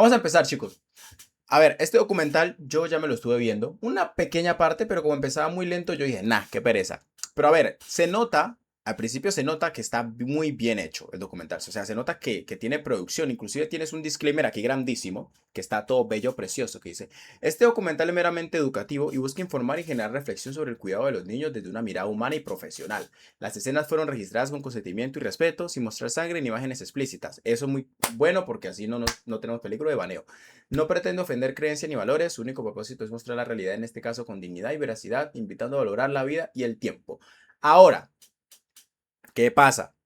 Vamos a empezar, chicos. A ver, este documental yo ya me lo estuve viendo, una pequeña parte, pero como empezaba muy lento, yo dije, nah, qué pereza. Pero a ver, se nota, al principio se nota que está muy bien hecho el documental, o sea, se nota que tiene producción, inclusive tienes un disclaimer aquí grandísimo, que está todo bello, precioso, que dice, este documental es meramente educativo y busca informar y generar reflexión sobre el cuidado de los niños desde una mirada humana y profesional. Las escenas fueron registradas con consentimiento y respeto, sin mostrar sangre ni imágenes explícitas. Eso es muy bueno porque así no tenemos peligro de baneo. No pretende ofender creencias ni valores, su único propósito es mostrar la realidad, en este caso con dignidad y veracidad, invitando a valorar la vida y el tiempo. Ahora, ¿qué pasa?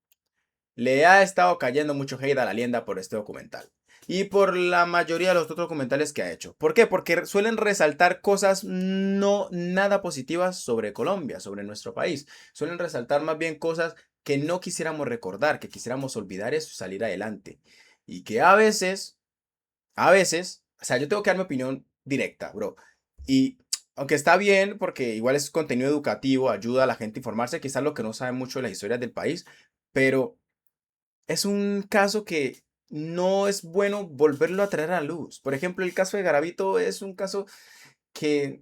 Le ha estado cayendo mucho hate a la Lienda por este documental. Y por la mayoría de los otros documentales que ha hecho. ¿Por qué? Porque suelen resaltar cosas no nada positivas sobre Colombia, sobre nuestro país. Suelen resaltar más bien cosas que no quisiéramos recordar, que quisiéramos olvidar eso y salir adelante. Y que a veces, o sea, yo tengo que dar mi opinión directa, bro. Y aunque está bien, porque igual es contenido educativo, ayuda a la gente a informarse, quizás lo que no sabe mucho de las historias del país, pero es un caso que no es bueno volverlo a traer a la luz. Por ejemplo, el caso de Garavito es un caso que,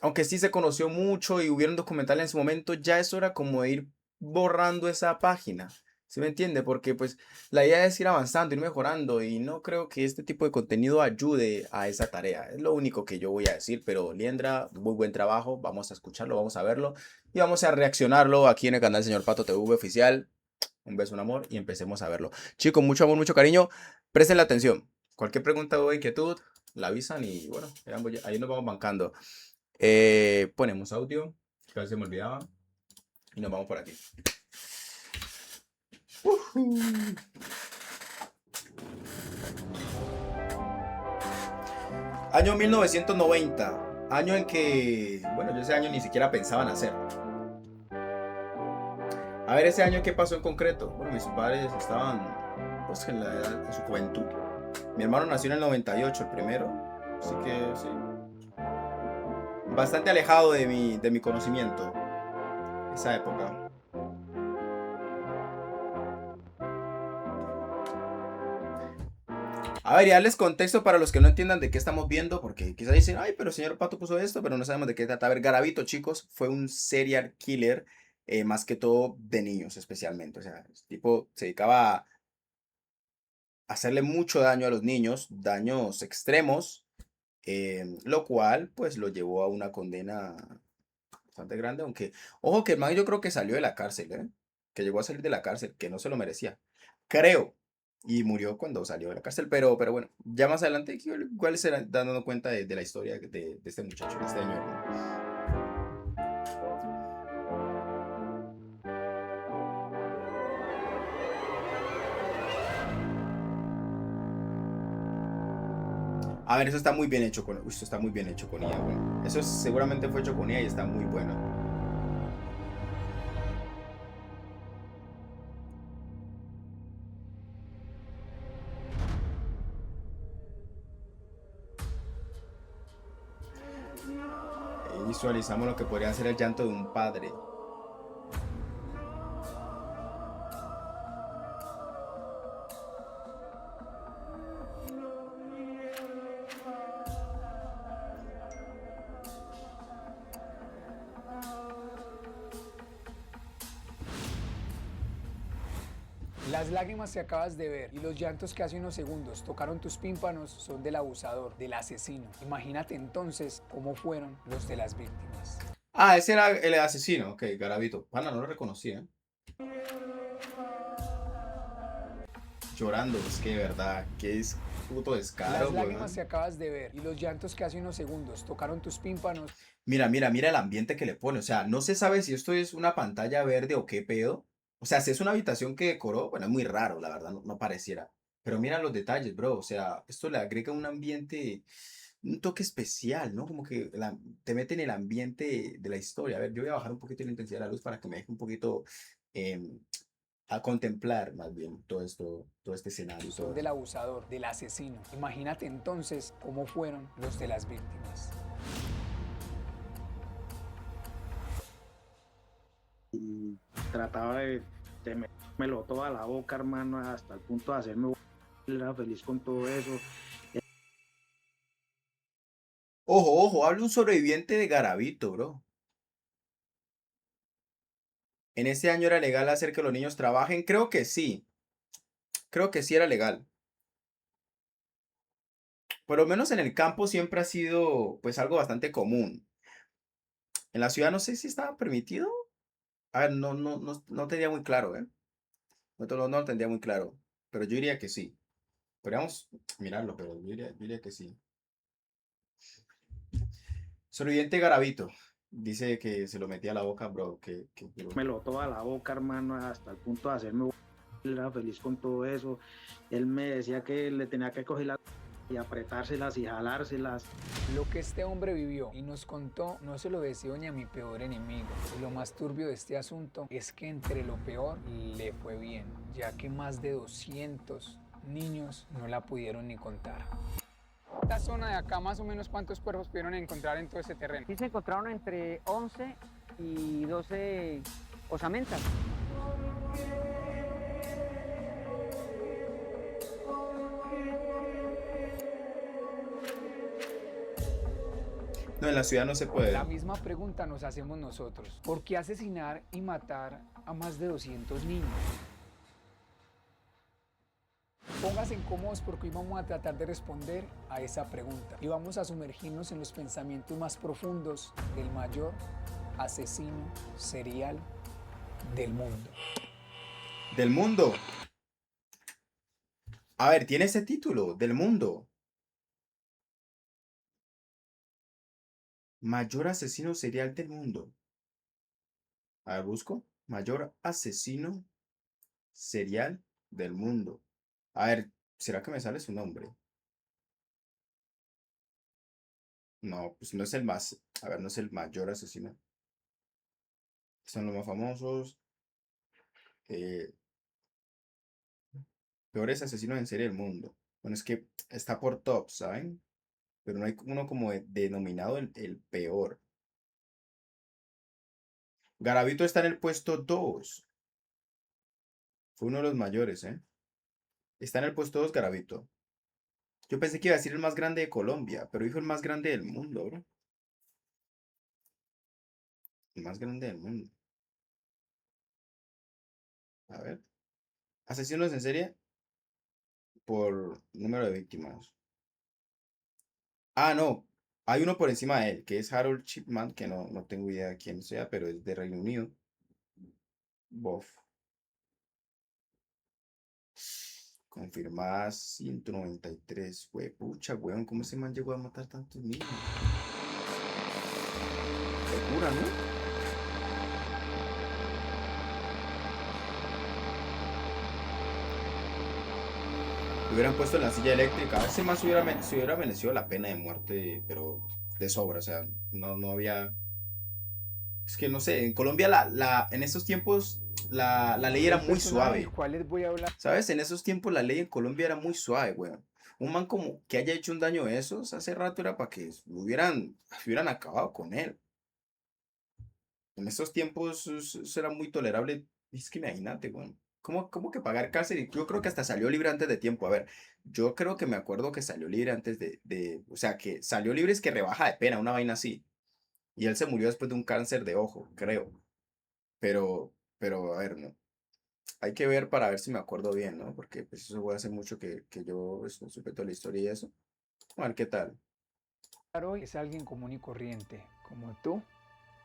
aunque sí se conoció mucho y hubieron documentales en su momento, ya es hora como de ir borrando esa página. ¿Sí me entiende? Porque pues la idea es ir avanzando, ir mejorando y no creo que este tipo de contenido ayude a esa tarea. Es lo único que yo voy a decir, pero Liendra, muy buen trabajo, vamos a escucharlo, vamos a verlo y vamos a reaccionarlo aquí en el canal Señor Pato TV oficial. Un beso, un amor y empecemos a verlo. Chicos, mucho amor, mucho cariño, presten la atención. Cualquier pregunta o inquietud, la avisan y bueno, ahí nos vamos bancando. Ponemos audio, que a veces me olvidaba. Y nos vamos por aquí. Año 1990. Año en que, bueno, yo ese año ni siquiera pensaba nacer. A ver, ese año qué pasó en concreto. Bueno, mis padres estaban pues en la edad, en su juventud. Mi hermano nació en el 98, el primero. Así que sí. Bastante alejado de mi conocimiento. Esa época. A ver, y darles contexto para los que no entiendan de qué estamos viendo, porque quizás dicen, ay, pero el señor Pato puso esto, pero no sabemos de qué trata. A ver, Garavito, chicos, fue un serial killer, más que todo de niños especialmente. O sea, el tipo se dedicaba a hacerle mucho daño a los niños, daños extremos, lo cual pues lo llevó a una condena bastante grande, aunque, ojo que el man yo creo que salió de la cárcel, ¿eh? Que llegó a salir de la cárcel, que no se lo merecía. Creo. Y murió cuando salió de la cárcel, pero bueno, ya más adelante igual se dan dando cuenta de la historia de este muchacho, de este señor, ¿no? A ver, eso está muy bien hecho uy, esto está muy bien hecho con ella, bueno. Seguramente fue hecho con ella y está muy bueno. Visualizamos lo que podría ser el llanto de un padre. Las lágrimas que acabas de ver y los llantos que hace unos segundos tocaron tus tímpanos son del abusador, del asesino. Imagínate entonces cómo fueron los de las víctimas. Ah, ese era el asesino. Ok, Garavito. Pana, no lo reconocía. Llorando, es que de verdad, que es puto Las descaro, lágrimas weón. que acabas de ver y los llantos que hace unos segundos tocaron tus tímpanos. Mira, mira, mira el ambiente que le pone. O sea, no se sabe si esto es una pantalla verde o qué pedo. O sea, si es una habitación que decoró, bueno, es muy raro, la verdad, no pareciera. Pero mira los detalles, bro. O sea, esto le agrega un ambiente, un toque especial, ¿no? Como que te mete en el ambiente de la historia. A ver, yo voy a bajar un poquito la intensidad de la luz para que me deje un poquito em, a contemplar más bien todo esto, todo este escenario y Son todo del eso. abusador, del asesino. Imagínate entonces cómo fueron los de las víctimas. Y trataba de metérmelo toda la boca, hermano, hasta el punto de hacerme era feliz con todo eso. Ojo, ojo, habla un sobreviviente de Garavito, bro. ¿En ese año era legal hacer que los niños trabajen? Creo que sí. Creo que sí era legal. Por lo menos en el campo siempre ha sido pues algo bastante común. En la ciudad no sé si estaba permitido. A ver, no tenía muy claro, ¿eh? No lo tendría muy claro. Pero yo diría que sí. Podríamos mirarlo, pero yo diría que sí. Sobreviviente Garavito. Dice que se lo metía a la boca, bro. Me lo toda la boca, hermano, hasta el punto de hacerme. Él era feliz con todo eso. Él me decía que le tenía que coger las y apretárselas y jalárselas. Lo que este hombre vivió y nos contó no se lo deseo ni a mi peor enemigo. Y lo más turbio de este asunto es que entre lo peor le fue bien, ya que más de 200 niños no la pudieron ni contar. Esta zona de acá, más o menos, ¿cuántos cuerpos pudieron encontrar en todo ese terreno? Sí se encontraron entre 11 y 12 osamentas. No, en la ciudad no se puede. La misma pregunta nos hacemos nosotros. ¿Por qué asesinar y matar a más de 200 niños? Pónganse cómodos porque hoy vamos a tratar de responder a esa pregunta y vamos a sumergirnos en los pensamientos más profundos del mayor asesino serial del mundo. Del mundo. A ver, tiene ese título, del mundo. Mayor asesino serial del mundo. A ver, busco. Mayor asesino serial del mundo. A ver, ¿será que me sale su nombre? No, pues no es el más. A ver, no es el mayor asesino. Son los más famosos. Eh, Peores asesinos en serie del mundo. Bueno, es que está por top, ¿saben? Pero no hay uno como denominado el peor. Garavito está en el puesto 2. Fue uno de los mayores, ¿eh? Está en el puesto 2 Garavito. Yo pensé que iba a decir el más grande de Colombia, pero dijo el más grande del mundo, bro. El más grande del mundo. A ver. Asesinos en serie por número de víctimas. Ah, no. Hay uno por encima de él, que es Harold Shipman, que no tengo idea de quién sea, pero es de Reino Unido. Bof. Confirmadas 193. Pucha, weón, ¿cómo ese man llegó a matar tantos niños? Locura, ¿no? Lo hubieran puesto en la silla eléctrica. Ese más se hubiera merecido la pena de muerte, pero de sobra. O sea, no había. Es que no sé, en Colombia en esos tiempos la ley era El muy personaje del suave. cual les voy a hablar ¿Sabes? En esos tiempos la ley en Colombia era muy suave, weón. Un man como que haya hecho un daño de esos, hace rato era para que hubieran acabado con él. En esos tiempos eso era muy tolerable. Es que imagínate, weón. ¿Cómo que pagar cárcel? Yo creo que hasta salió libre antes de tiempo. A ver, yo creo que me acuerdo que salió libre antes o sea, que salió libre es que rebaja de pena, una vaina así. Y él se murió después de un cáncer de ojo, creo. Pero, a ver, no. Hay que ver para ver si me acuerdo bien, ¿no? Porque pues eso fue hace mucho que yo pues, no supe toda la historia y eso. A ver qué tal. hoy es alguien común y corriente, como tú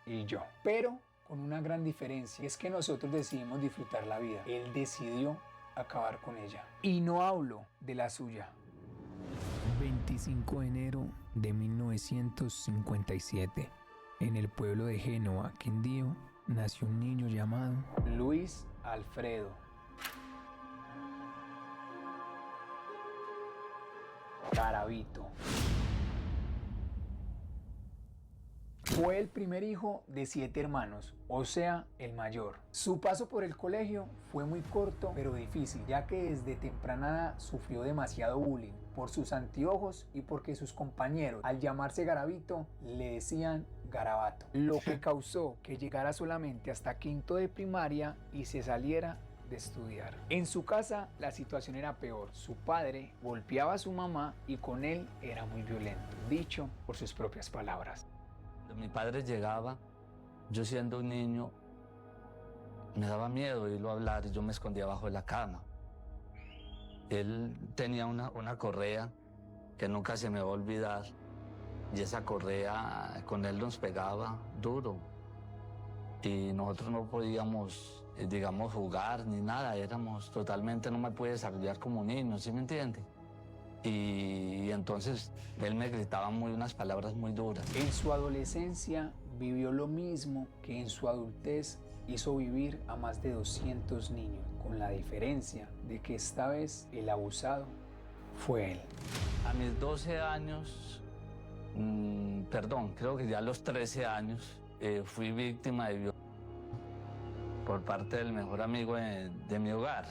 y yo. Pero con una gran diferencia, es que nosotros decidimos disfrutar la vida. Él decidió acabar con ella. Y no hablo de la suya. 25 de enero de 1957, en el pueblo de Génova, Quindío, nació un niño llamado Luis Alfredo Garavito. Fue el primer hijo de 7 hermanos, o sea, el mayor. Su paso por el colegio fue muy corto, pero difícil, ya que desde temprana edad sufrió demasiado bullying por sus anteojos y porque sus compañeros, al llamarse Garavito, le decían Garabato, lo que causó que llegara solamente hasta quinto de primaria y se saliera de estudiar. En su casa la situación era peor. Su padre golpeaba a su mamá y con él era muy violento, dicho por sus propias palabras. Mi padre llegaba, yo siendo un niño, me daba miedo oírlo hablar y yo me escondía bajo de la cama. Él tenía una correa que nunca se me va a olvidar y esa correa con él nos pegaba duro y nosotros no podíamos, digamos, jugar ni nada, éramos totalmente, no me pude desarrollar como niño, ¿sí me entiende? Y entonces él me gritaba unas palabras muy duras. En su adolescencia vivió lo mismo que en su adultez hizo vivir a más de 200 niños, con la diferencia de que esta vez el abusado fue él. A mis 12 años, creo que ya a los 13 años, fui víctima de violencia por parte del mejor amigo de mi hogar.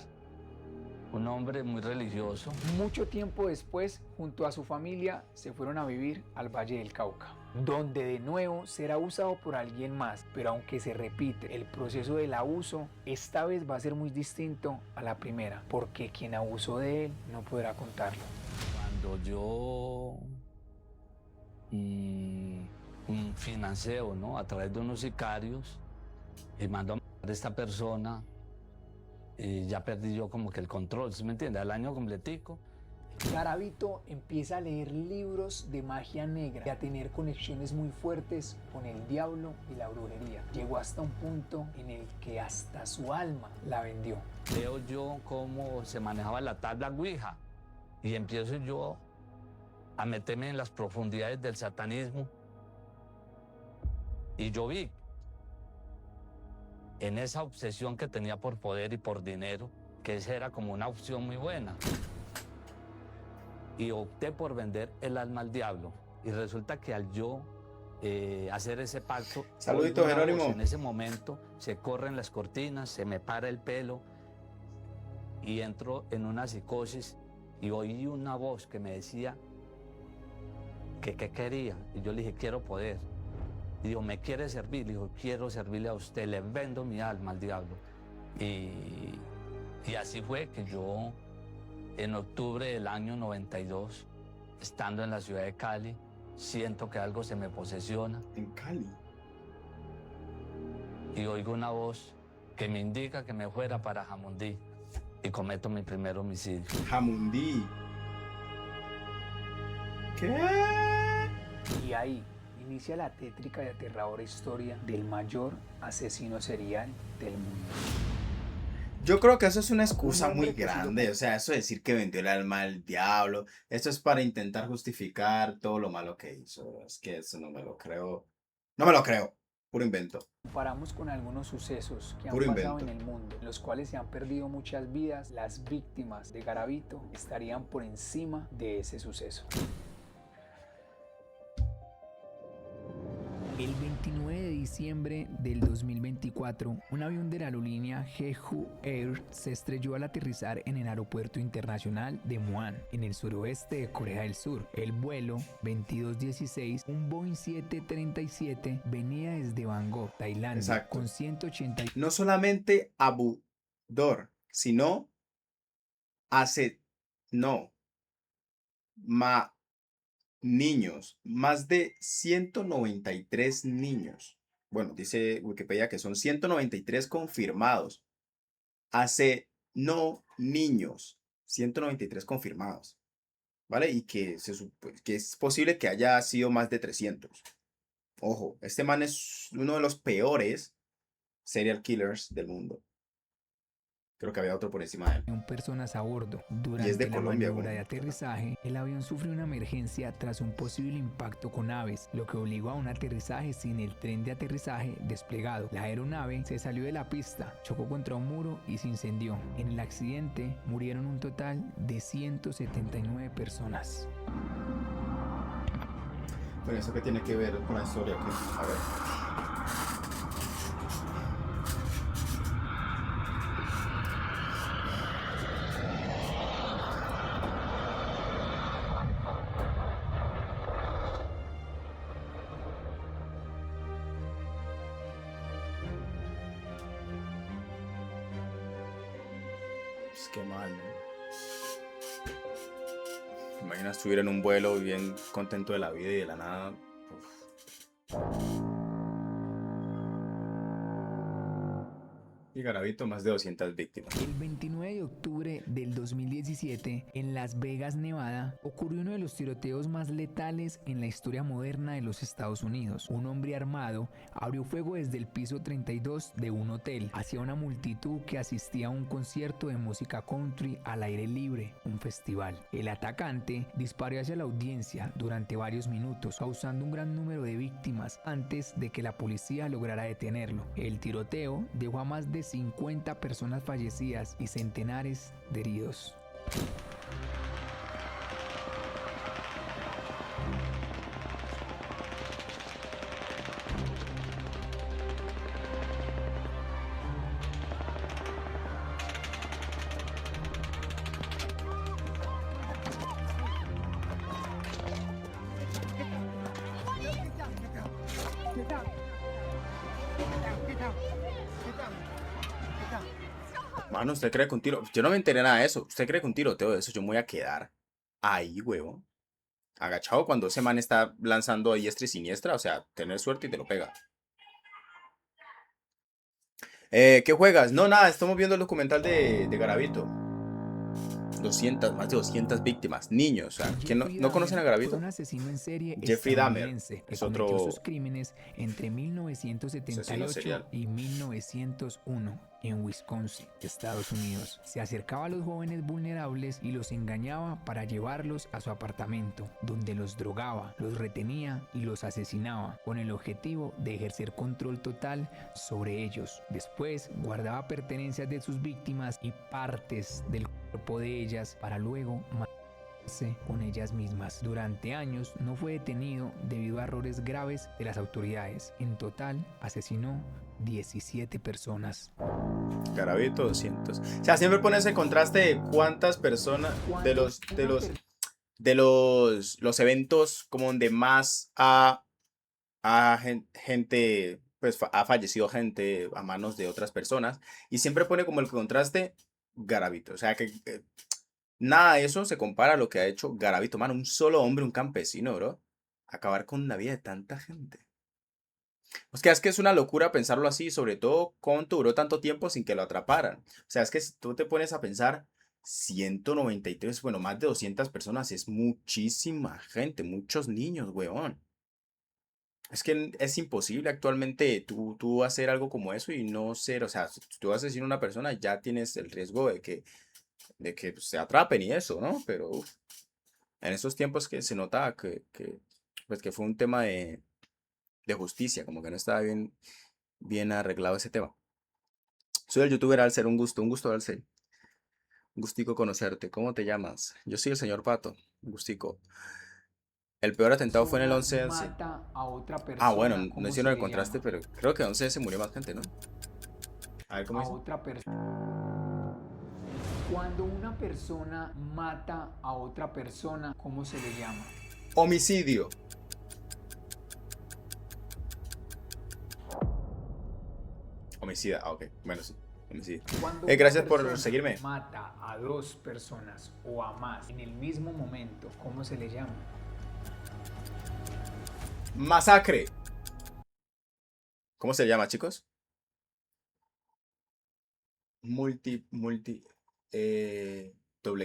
Un hombre muy religioso. Mucho tiempo después, junto a su familia, se fueron a vivir al Valle del Cauca, donde de nuevo será abusado por alguien más, pero aunque se repite el proceso del abuso, esta vez va a ser muy distinto a la primera, porque quien abusó de él no podrá contarlo. Cuando yo financeo, ¿no?, a través de unos sicarios y mando a matar a esta persona, ya perdí yo como que el control, ¿sí me entiende? Al año completico. Garavito empieza a leer libros de magia negra y a tener conexiones muy fuertes con el diablo y la brujería. Llegó hasta un punto en el que hasta su alma la vendió. Veo yo cómo se manejaba la tabla Ouija y empiezo yo a meterme en las profundidades del satanismo y yo vi en esa obsesión que tenía por poder y por dinero, que esa era como una opción muy buena. Y opté por vender el alma al diablo. Y resulta que al yo hacer ese pacto, Saludito, Jerónimo. En ese momento se corren las cortinas, se me para el pelo y entro en una psicosis y oí una voz que me decía que qué quería. Y yo le dije, quiero poder. Y dijo, ¿me quiere servir? Le dijo, quiero servirle a usted, le vendo mi alma al diablo. Y así fue que yo, en octubre del año 92, estando en la ciudad de Cali, siento que algo se me posesiona. En Cali. Y oigo una voz que me indica que me fuera para Jamundí. Y cometo mi primer homicidio. Jamundí. ¿Qué? Y ahí inicia la tétrica y aterradora historia del mayor asesino serial del mundo. Yo creo que eso es una excusa Un hombre muy que ha sido grande, o sea, eso de decir que vendió el alma al diablo, esto es para intentar justificar todo lo malo que hizo, es que eso no me lo creo, no me lo creo, puro invento. Comparamos con algunos sucesos que han Puro pasado invento. en el mundo, en los cuales se han perdido muchas vidas, las víctimas de Garavito estarían por encima de ese suceso. El 29 de diciembre del 2024, un avión de la aerolínea Jeju Air se estrelló al aterrizar en el aeropuerto internacional de Muan, en el suroeste de Corea del Sur. El vuelo 2216, un Boeing 737, venía desde Bangkok, Tailandia, Exacto. con 180. No solamente abudor, sino niños, más de 193 niños. Bueno, dice Wikipedia que son 193 confirmados. Niños, 193 confirmados, ¿vale? Y que, que es posible que haya sido más de 300. Ojo, este man es uno de los peores serial killers del mundo. Creo que había otro por encima de él. Personas a bordo. Y es Durante de la Colombia, maniobra güey. de aterrizaje, el avión sufrió una emergencia tras un posible impacto con aves, lo que obligó a un aterrizaje sin el tren de aterrizaje desplegado. La aeronave se salió de la pista, chocó contra un muro y se incendió. En el accidente murieron un total de 179 personas. Pero eso que tiene que ver con la historia, ¿qué? A ver. Es que mal, ¿no? Imagina estuviera en un vuelo bien contento de la vida y de la nada. Uf. Y Garavito, más de 200 víctimas. El 29 de octubre del 2017, en Las Vegas, Nevada, ocurrió uno de los tiroteos más letales en la historia moderna de los Estados Unidos. Un hombre armado abrió fuego desde el piso 32 de un hotel hacia una multitud que asistía a un concierto de música country al aire libre, un festival. El atacante disparó hacia la audiencia durante varios minutos, causando un gran número de víctimas antes de que la policía lograra detenerlo. El tiroteo dejó a más de 50 personas fallecidas y centenares de heridos. Mano, ¿usted cree que un tiro? Yo no me enteré nada de eso. ¿Usted cree que un tiroteo de eso yo me voy a quedar ahí, huevo? Agachado cuando ese man está lanzando a diestra y siniestra. O sea, tener suerte y te lo pega. ¿Qué juegas? No, nada, estamos viendo el documental de Garavito. 200, más de 200 víctimas, niños. O sea, ¿quién no conocen a Garavito? Un asesino en serie Jeffrey Dahmer estadounidense que es cometió otro sus crímenes entre asesino 1978 serial. y 1901 en Wisconsin, Estados Unidos. Se acercaba a los jóvenes vulnerables y los engañaba para llevarlos a su apartamento, donde los drogaba, los retenía y los asesinaba, con el objetivo de ejercer control total sobre ellos. Después guardaba pertenencias de sus víctimas y partes del cuerpo de ellas para luego matarse con ellas mismas. Durante años no fue detenido debido a errores graves de las autoridades. En total asesinó 17 personas. Garavito 200. O sea, siempre pone ese contraste de cuántas personas de los eventos como donde más gente, pues ha fallecido gente a manos de otras personas, y siempre pone como el contraste Garavito. O sea, que nada de eso se compara a lo que ha hecho Garavito, mano. Un solo hombre, un campesino, bro. Acabar con la vida de tanta gente. Es que es una locura pensarlo así, sobre todo cuánto duró tanto tiempo sin que lo atraparan. O sea, es que si tú te pones a pensar, 193, bueno, más de 200 personas es muchísima gente, muchos niños, weón. Es que es imposible actualmente tú hacer algo como eso y no ser, o sea, si tú asesinas a una persona ya tienes el riesgo de que se atrapen y eso, ¿no? Pero uf, en esos tiempos que se notaba pues que fue un tema de justicia, como que no estaba bien arreglado ese tema. Soy el youtuber Alcer, un gusto Alcer. Un gustico conocerte. ¿Cómo te llamas? Yo soy el señor Pato. Un gustico. El peor atentado fue en el 11 mata a otra persona. Ah, bueno, no ¿cómo hicieron se el le contraste, llama? pero creo que en 11 se murió más gente, ¿no? A ver cómo A dice. otra persona. Cuando una persona mata a otra persona, ¿cómo se le llama? Homicidio. Homicida, ok. Bueno, sí. Homicidio. Cuando Gracias una por persona seguirme. mata a dos personas o a más en el mismo momento, ¿cómo se le llama? Masacre. ¿Cómo se llama, chicos? Doble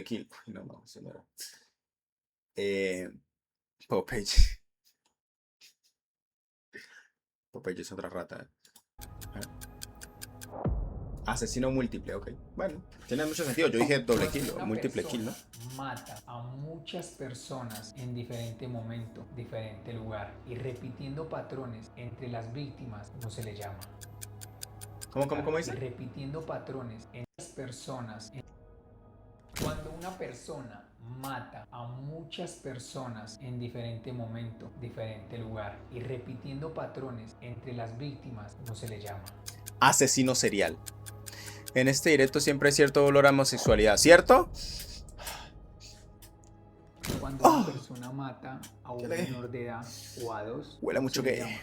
kill. No, eso no era. Popeye. Popeye es otra rata. Asesino múltiple, ok. Bueno, tiene mucho sentido. Yo dije doble kill o Una múltiple kill, ¿no? persona mata a muchas personas en diferente momento, diferente lugar y repitiendo patrones entre las víctimas, ¿cómo se le llama? ¿Cómo Y dice? repitiendo patrones en las personas. Cuando una persona mata a muchas personas en diferente momento, diferente lugar y repitiendo patrones entre las víctimas, ¿cómo se le llama? Asesino serial. En este directo siempre hay cierto dolor a homosexualidad, ¿cierto? Cuando una persona mata a un menor de edad o a dos, Huele ¿cómo mucho se le gay. llama?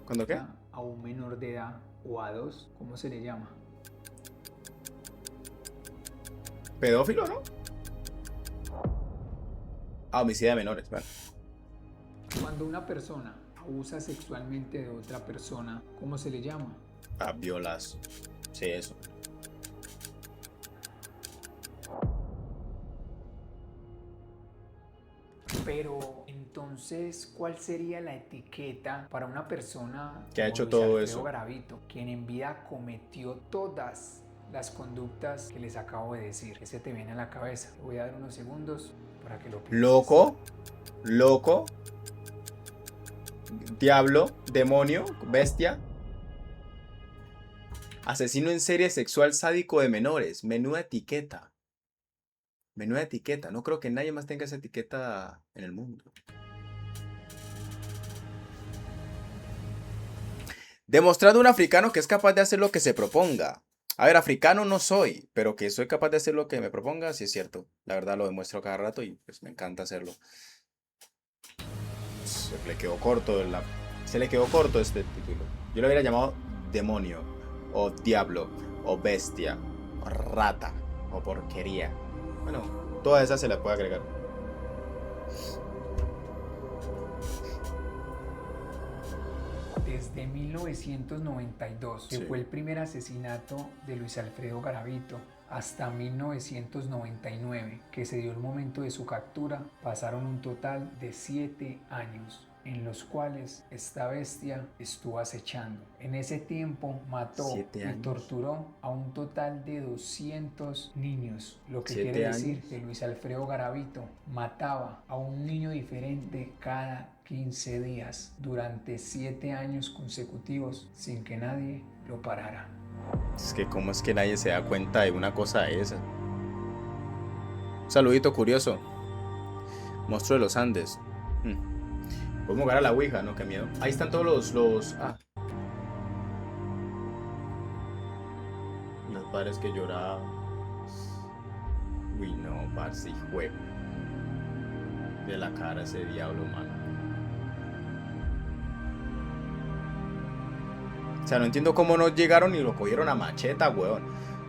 ¿Cuándo qué? A un menor de edad o a dos, ¿cómo se le llama? Pedófilo, ¿no? Ah, homicidio de menores, vale. Cuando una persona abusa sexualmente de otra persona, ¿cómo se le llama? Ah, violas. Sí, eso. Pero entonces, ¿cuál sería la etiqueta para una persona Que ha como hecho Luis todo Alfredo eso. Garavito, quien en vida cometió todas las conductas que les acabo de decir? ¿Qué se te viene a la cabeza? Te voy a dar unos segundos para que lo pienses. Loco. Loco. Diablo. Demonio. Bestia. Asesino en serie sexual sádico de menores. Menuda etiqueta. Menuda etiqueta. No creo que nadie más tenga esa etiqueta en el mundo. Demostrando a un africano que es capaz de hacer lo que se proponga. A ver, africano no soy, pero que soy capaz de hacer lo que me proponga, sí es cierto. La verdad lo demuestro cada rato y pues me encanta hacerlo. Se le quedó corto se le quedó corto este título. Yo lo hubiera llamado demonio, o diablo, o bestia, o rata, o porquería. Bueno, todas esas se las puede agregar. Desde 1992, que Sí. fue el primer asesinato de Luis Alfredo Garavito, hasta 1999, que se dio el momento de su captura, pasaron un total de 7 años, en los cuales esta bestia estuvo acechando. En ese tiempo mató 7 y años. torturó a un total de 200 niños, lo que 7 quiere decir años. que Luis Alfredo Garavito mataba a un niño diferente cada 15 días durante 7 años consecutivos sin que nadie lo parara. Es que cómo es que nadie se da cuenta de una cosa de esa. Un saludito curioso. Monstruo de los Andes. Podemos jugar a la Ouija, ¿no? Qué miedo. Ahí están todos los... Ah. Los padres que lloraban. Uy, no, parce, hijo de la cara ese diablo, mano. O sea, no entiendo cómo no llegaron y lo cogieron a macheta, weón.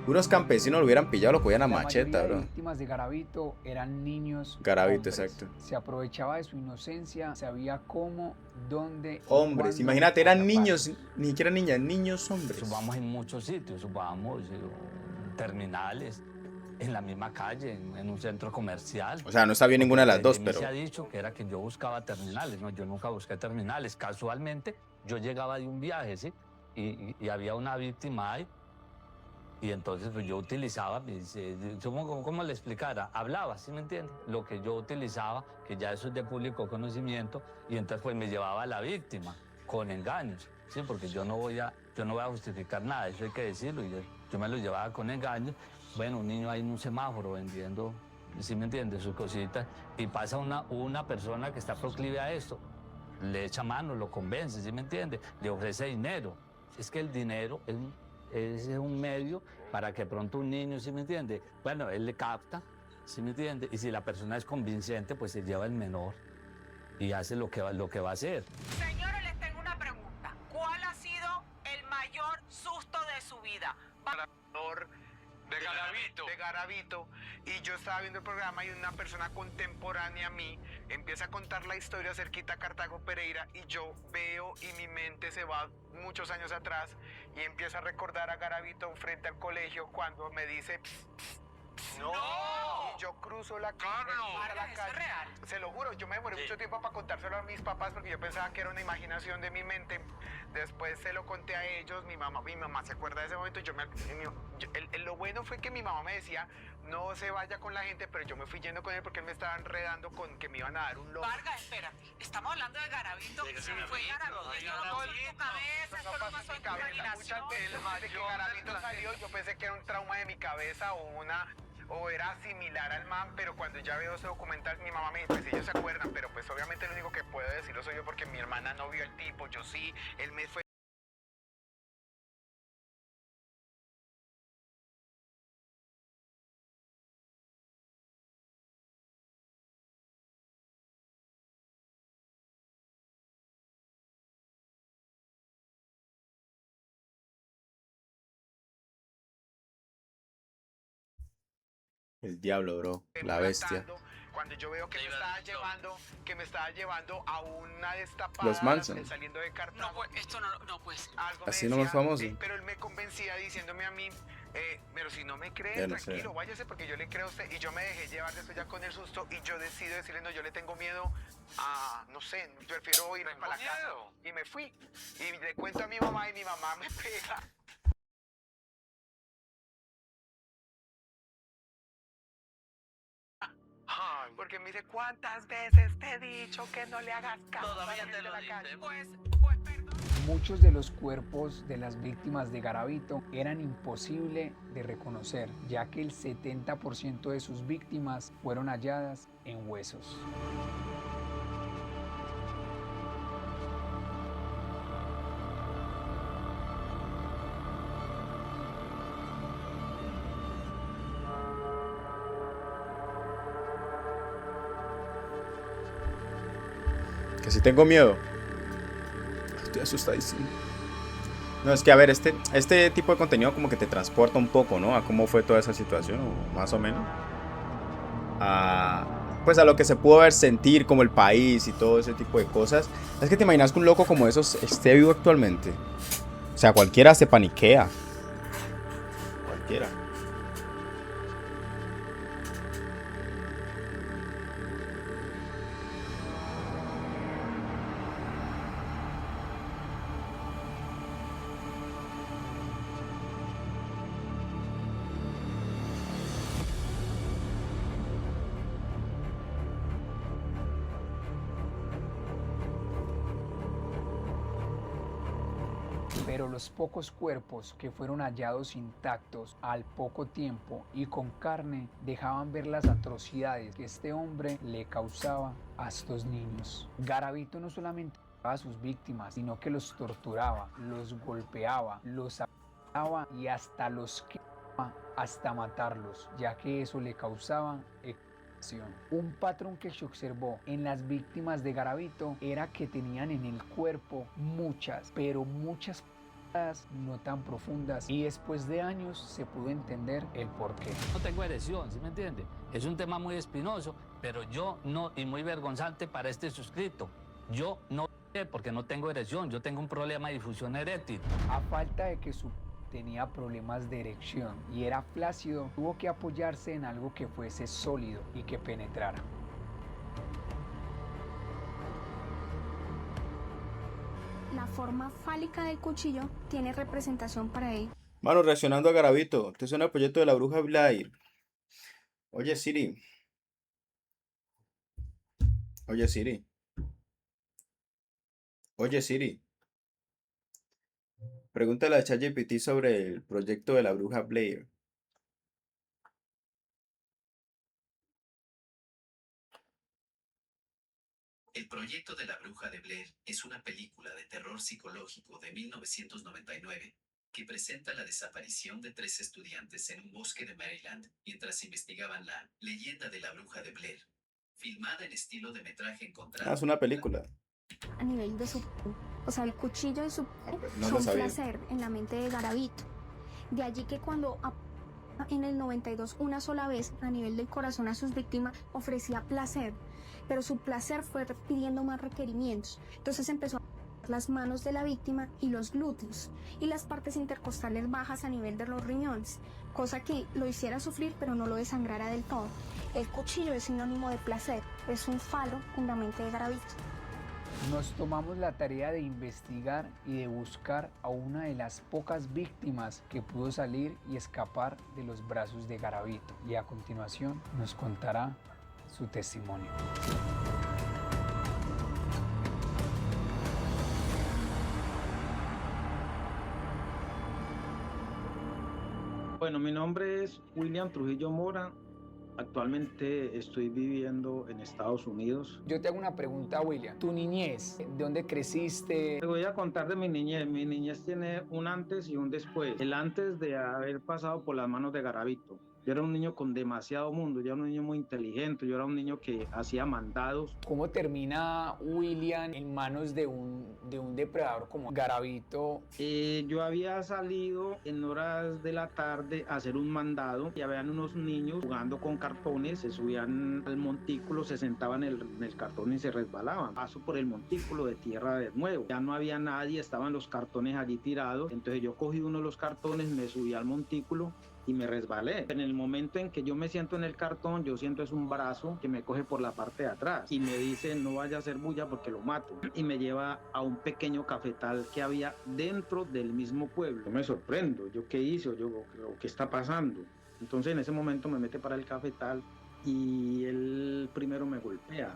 Unos campesinos lo hubieran pillado, lo cogían a La macheta, mayoría de bro. víctimas de Garavito eran niños Garavito, hombres. exacto. Se aprovechaba de su inocencia, sabía cómo, dónde y Hombres, cuándo imagínate, eran atrapar. niños, ni siquiera niñas, niños hombres. Subamos en muchos sitios, subamos terminales, en la misma calle, en un centro comercial. O sea, no está bien ninguna de las dos, mí pero... se ha dicho que era que yo buscaba terminales, no, yo nunca busqué terminales. Casualmente, yo llegaba de un viaje, ¿sí? Y había una víctima ahí. Y entonces pues, yo utilizaba, ¿cómo le explicara? Hablaba, ¿sí me entiende? Lo que yo utilizaba, que ya eso es de público conocimiento, y entonces pues me llevaba a la víctima con engaños, ¿sí? Porque yo no voy a justificar nada, eso hay que decirlo, y yo me lo llevaba con engaños. Bueno, un niño ahí en un semáforo vendiendo, ¿sí me entiende? Sus cositas, y pasa una persona que está proclive a esto, le echa mano, lo convence, ¿sí me entiende? Le ofrece dinero. Es que el dinero es un medio para que pronto un niño, ¿sí me entiende? Bueno, él le capta, ¿sí me entiende? Y si la persona es convincente, pues se lleva el menor y hace lo que va a hacer. Señores, les tengo una pregunta. ¿Cuál ha sido el mayor susto de su vida? De Garavito, y yo estaba viendo el programa y una persona contemporánea a mí empieza a contar la historia cerquita a Cartago Pereira y yo veo y mi mente se va muchos años atrás y empiezo a recordar a Garavito frente al colegio cuando me dice no. Y yo cruzo la calle. ¿Eso es real? Se lo juro, yo me demoré mucho tiempo para contárselo a mis papás porque yo pensaba que era una imaginación de mi mente. Después se lo conté a ellos, mi mamá se acuerda de ese momento. Lo bueno fue que mi mamá me decía, no se vaya con la gente, pero yo me fui yendo con él porque él me estaba enredando con que me iban a dar un loco. Vargas, espérate. Estamos hablando de Garavito. Si fue Garavito, esto no pasó en tu cabeza, esto no pasó en tu imaginación. Desde que Garavito salió, yo pensé que era un trauma de mi cabeza o era similar al man, pero cuando ya veo ese documental, mi mamá me dice, pues ellos se acuerdan, pero pues obviamente lo único que puedo decirlo soy yo porque mi hermana no vio el tipo, yo sí, él me fue El diablo, bro. La bestia. Cuando yo veo que me estaba llevando a una destapada Los Manson. saliendo de Cartago. No, pues, esto no puede ser. Algo Así me no más decía, famoso. pero él me convencía diciéndome a mí, pero si no me cree, Ya no sé. tranquilo, váyase porque yo le creo a usted. Y yo me dejé llevar después ya con el susto y yo decido decirle, no, yo le tengo miedo a, no sé, prefiero irme para la casa. Y me fui. Y le cuento a mi mamá y mi mamá me pega. Ay, porque me dice, ¿cuántas veces te he dicho que no le hagas caso? Todavía a la te gente lo de la calle? dice. Pues perdón. Muchos de los cuerpos de las víctimas de Garavito eran imposible de reconocer, ya que el 70% de sus víctimas fueron halladas en huesos. Que si tengo miedo. Estoy asustadísimo. No, es que a ver, este tipo de contenido como que te transporta un poco, ¿no? A cómo fue toda esa situación, o más o menos. Pues a lo que se pudo ver, sentir como el país y todo ese tipo de cosas. Es que te imaginas que un loco como esos esté vivo actualmente. O sea, cualquiera se paniquea. Cualquiera. Pero los pocos cuerpos que fueron hallados intactos al poco tiempo y con carne dejaban ver las atrocidades que este hombre le causaba a estos niños. Garavito no solamente a sus víctimas, sino que los torturaba, los golpeaba, los apuñalaba y hasta los quemaba hasta matarlos, ya que eso le causaba excitación. Un patrón que se observó en las víctimas de Garavito era que tenían en el cuerpo muchas, pero muchas no tan profundas, y después de años se pudo entender el porqué. No tengo erección, ¿sí me entiende? Es un tema muy espinoso, pero yo no, y muy vergonzante para este suscrito. Yo no porque no tengo erección, yo tengo un problema de difusión eréctil. A falta de que tenía problemas de erección y era flácido, tuvo que apoyarse en algo que fuese sólido y que penetrara. La forma fálica del cuchillo tiene representación para él. Mano, reaccionando a Garavito. Este suena el proyecto de la bruja Blair. Oye, Siri. Oye, Siri. Oye, Siri. Pregúntale a ChatGPT sobre el proyecto de la bruja Blair. El proyecto de la bruja de Blair es una película de terror psicológico de 1999 que presenta la desaparición de 3 estudiantes en un bosque de Maryland mientras investigaban la leyenda de la bruja de Blair, filmada en estilo de metraje encontrado. Es una película. A nivel de su... O sea, el cuchillo de su... No son lo sabía. placer en la mente de Garavito. De allí que cuando en el 92 una sola vez a nivel del corazón a sus víctimas ofrecía placer, pero su placer fue pidiendo más requerimientos. Entonces empezó a las manos de la víctima y los glúteos y las partes intercostales bajas a nivel de los riñones, cosa que lo hiciera sufrir pero no lo desangrara del todo. El cuchillo es sinónimo de placer, es un falo en la mente de Garavito. Nos tomamos la tarea de investigar y de buscar a una de las pocas víctimas que pudo salir y escapar de los brazos de Garavito, y a continuación nos contará su testimonio. Bueno, mi nombre es William Trujillo Mora. Actualmente estoy viviendo en Estados Unidos. Yo te hago una pregunta, William. ¿Tu niñez? ¿De dónde creciste? Te voy a contar de mi niñez. Mi niñez tiene un antes y un después. El antes de haber pasado por las manos de Garavito. Yo era un niño con demasiado mundo, yo era un niño muy inteligente, yo era un niño que hacía mandados. ¿Cómo termina William en manos de un depredador como Garavito? Yo había salido en horas de la tarde a hacer un mandado y habían unos niños jugando con cartones, se subían al montículo, se sentaban en el cartón y se resbalaban. Paso por el montículo de tierra de nuevo, ya no había nadie, estaban los cartones allí tirados, entonces yo cogí uno de los cartones, me subí al montículo y me resbalé. En el momento en que yo me siento en el cartón, yo siento es un brazo que me coge por la parte de atrás y me dice no vaya a hacer bulla porque lo mato, y me lleva a un pequeño cafetal que había dentro del mismo pueblo. Yo me sorprendo, yo qué hice, qué está pasando. Entonces en ese momento me mete para el cafetal y él primero me golpea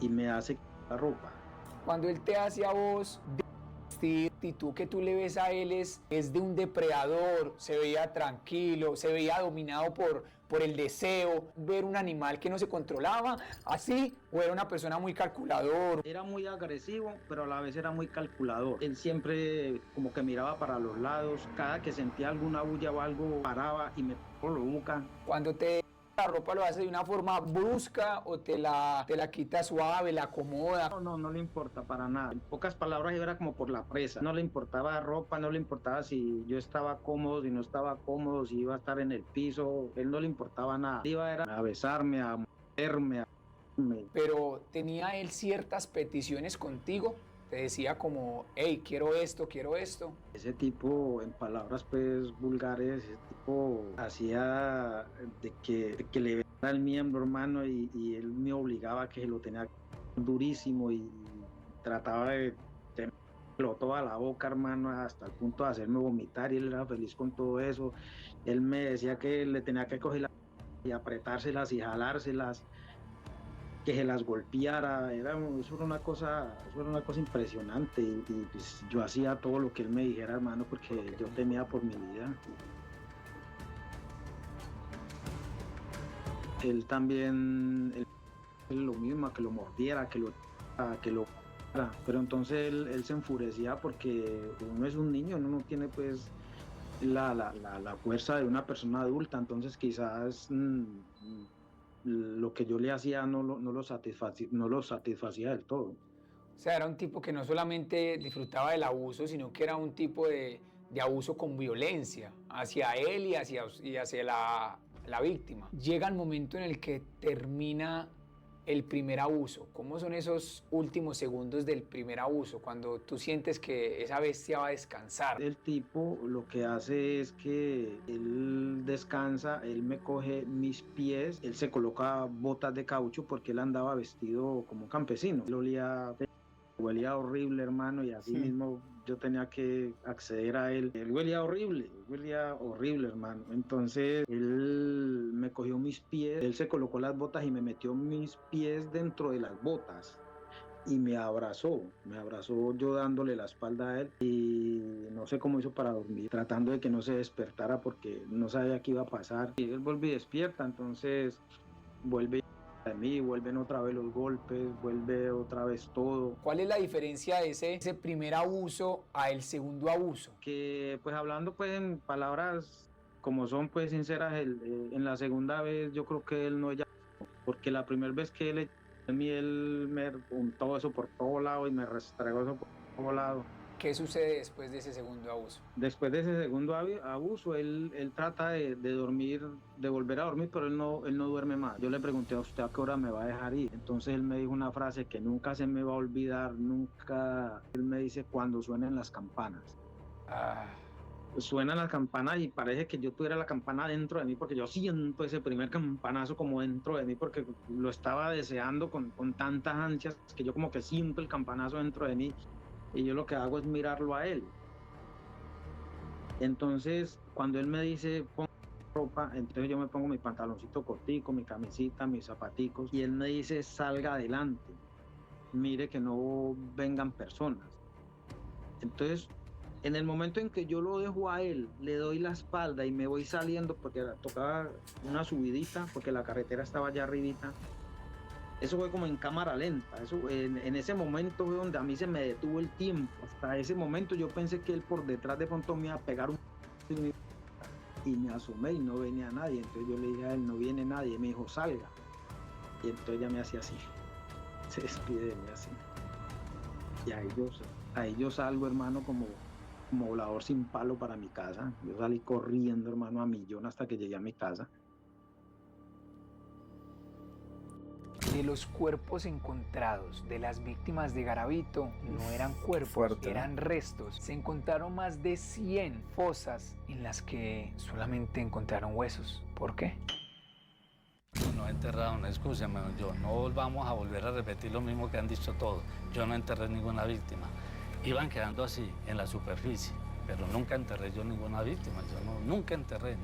y me hace la ropa. Cuando él te hace a vos vestir, y tú que tú le ves a él es de un depredador, se veía tranquilo, se veía dominado por el deseo, ver un animal que no se controlaba, así, o era una persona muy calculador. Era muy agresivo, pero a la vez era muy calculador. Él siempre como que miraba para los lados, cada que sentía alguna bulla o algo, paraba y me ponía la boca. Cuando te la ropa lo hace de una forma brusca o te la quita suave, la acomoda. No le importa para nada. En pocas palabras, era como por la presa. No le importaba ropa, no le importaba si yo estaba cómodo, si no estaba cómodo, si iba a estar en el piso. Él no le importaba nada. Iba era a besarme, a morderme. Pero tenía él ciertas peticiones contigo. Te decía como, hey, quiero esto, quiero esto. Ese tipo, en palabras pues vulgares, ese tipo hacía de que le besara el miembro, hermano, y él me obligaba a que lo tenía durísimo y trataba de tenerlo toda la boca, hermano, hasta el punto de hacerme vomitar, y él era feliz con todo eso. Él me decía que le tenía que coger y apretárselas y jalárselas, que se las golpeara. Eso era una cosa impresionante, y pues yo hacía todo lo que él me dijera, hermano, porque yo temía por mi vida. Él también, lo mismo, que lo mordiera, que lo pero entonces él se enfurecía porque uno es un niño, uno no tiene pues la fuerza de una persona adulta, entonces quizás lo que yo le hacía no lo satisfacía del todo. O sea, era un tipo que no solamente disfrutaba del abuso, sino que era un tipo de abuso con violencia hacia él y hacia la víctima. Llega el momento en el que termina el primer abuso. ¿Cómo son esos últimos segundos del primer abuso, cuando tú sientes que esa bestia va a descansar? El tipo lo que hace es que él descansa, él me coge mis pies, él se coloca botas de caucho porque él andaba vestido como campesino. Él huelía horrible, hermano, y así mismo yo tenía que acceder a él. Él huelía horrible, hermano. Entonces él me cogió mis pies, él se colocó las botas y me metió mis pies dentro de las botas y me abrazó yo dándole la espalda a él, y no sé cómo hizo para dormir, tratando de que no se despertara porque no sabía qué iba a pasar. Y él vuelve y despierta, entonces vuelve de mí, vuelven otra vez los golpes, vuelve otra vez todo. ¿Cuál es la diferencia de ese primer abuso a el segundo abuso? Que pues hablando pues en palabras como son pues sinceras, en la segunda vez yo creo que él no ya, porque la primera vez que él me untó eso por todo lado y me restregó eso por todo lado. ¿Qué sucede después de ese segundo abuso? Después de ese segundo abuso, él trata de dormir, de volver a dormir, pero él no duerme más. Yo le pregunté a usted a qué hora me va a dejar ir. Entonces él me dijo una frase que nunca se me va a olvidar, nunca. Él me dice cuando suenen las campanas. Suenan las campanas y parece que yo tuviera la campana dentro de mí, porque yo siento ese primer campanazo como dentro de mí, porque lo estaba deseando con tantas ansias que yo como que siento el campanazo dentro de mí. Y yo lo que hago es mirarlo a él. Entonces, cuando él me dice, pon ropa, entonces yo me pongo mi pantaloncito cortico, mi camisita, mis zapaticos, y él me dice, salga adelante, mire que no vengan personas. Entonces, en el momento en que yo lo dejo a él, le doy la espalda y me voy saliendo, porque tocaba una subidita, porque la carretera estaba allá arribita. Eso fue como en cámara lenta. Eso, en ese momento fue donde a mí se me detuvo el tiempo. Hasta ese momento yo pensé que él por detrás de pronto me iba a pegar un... y me asomé y no venía nadie. Entonces yo le dije a él, no viene nadie. Me dijo, salga. Y entonces ya me hacía así. Se despide de mí así. Y ahí yo salgo, hermano, como volador sin palo para mi casa. Yo salí corriendo, hermano, a millón hasta que llegué a mi casa. De los cuerpos encontrados de las víctimas de Garavito no eran cuerpos, Fuerte, ¿no? eran restos. Se encontraron más de 100 fosas en las que solamente encontraron huesos. ¿Por qué? No he enterrado, no excúseme, yo no vamos a volver a repetir lo mismo que han dicho todos. Yo no enterré ninguna víctima. Iban quedando así, en la superficie, pero nunca enterré yo ninguna víctima. Yo no, nunca enterré.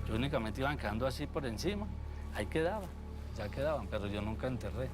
Yo únicamente iban quedando así por encima, ahí quedaban, ya quedaban, pero yo nunca enterré.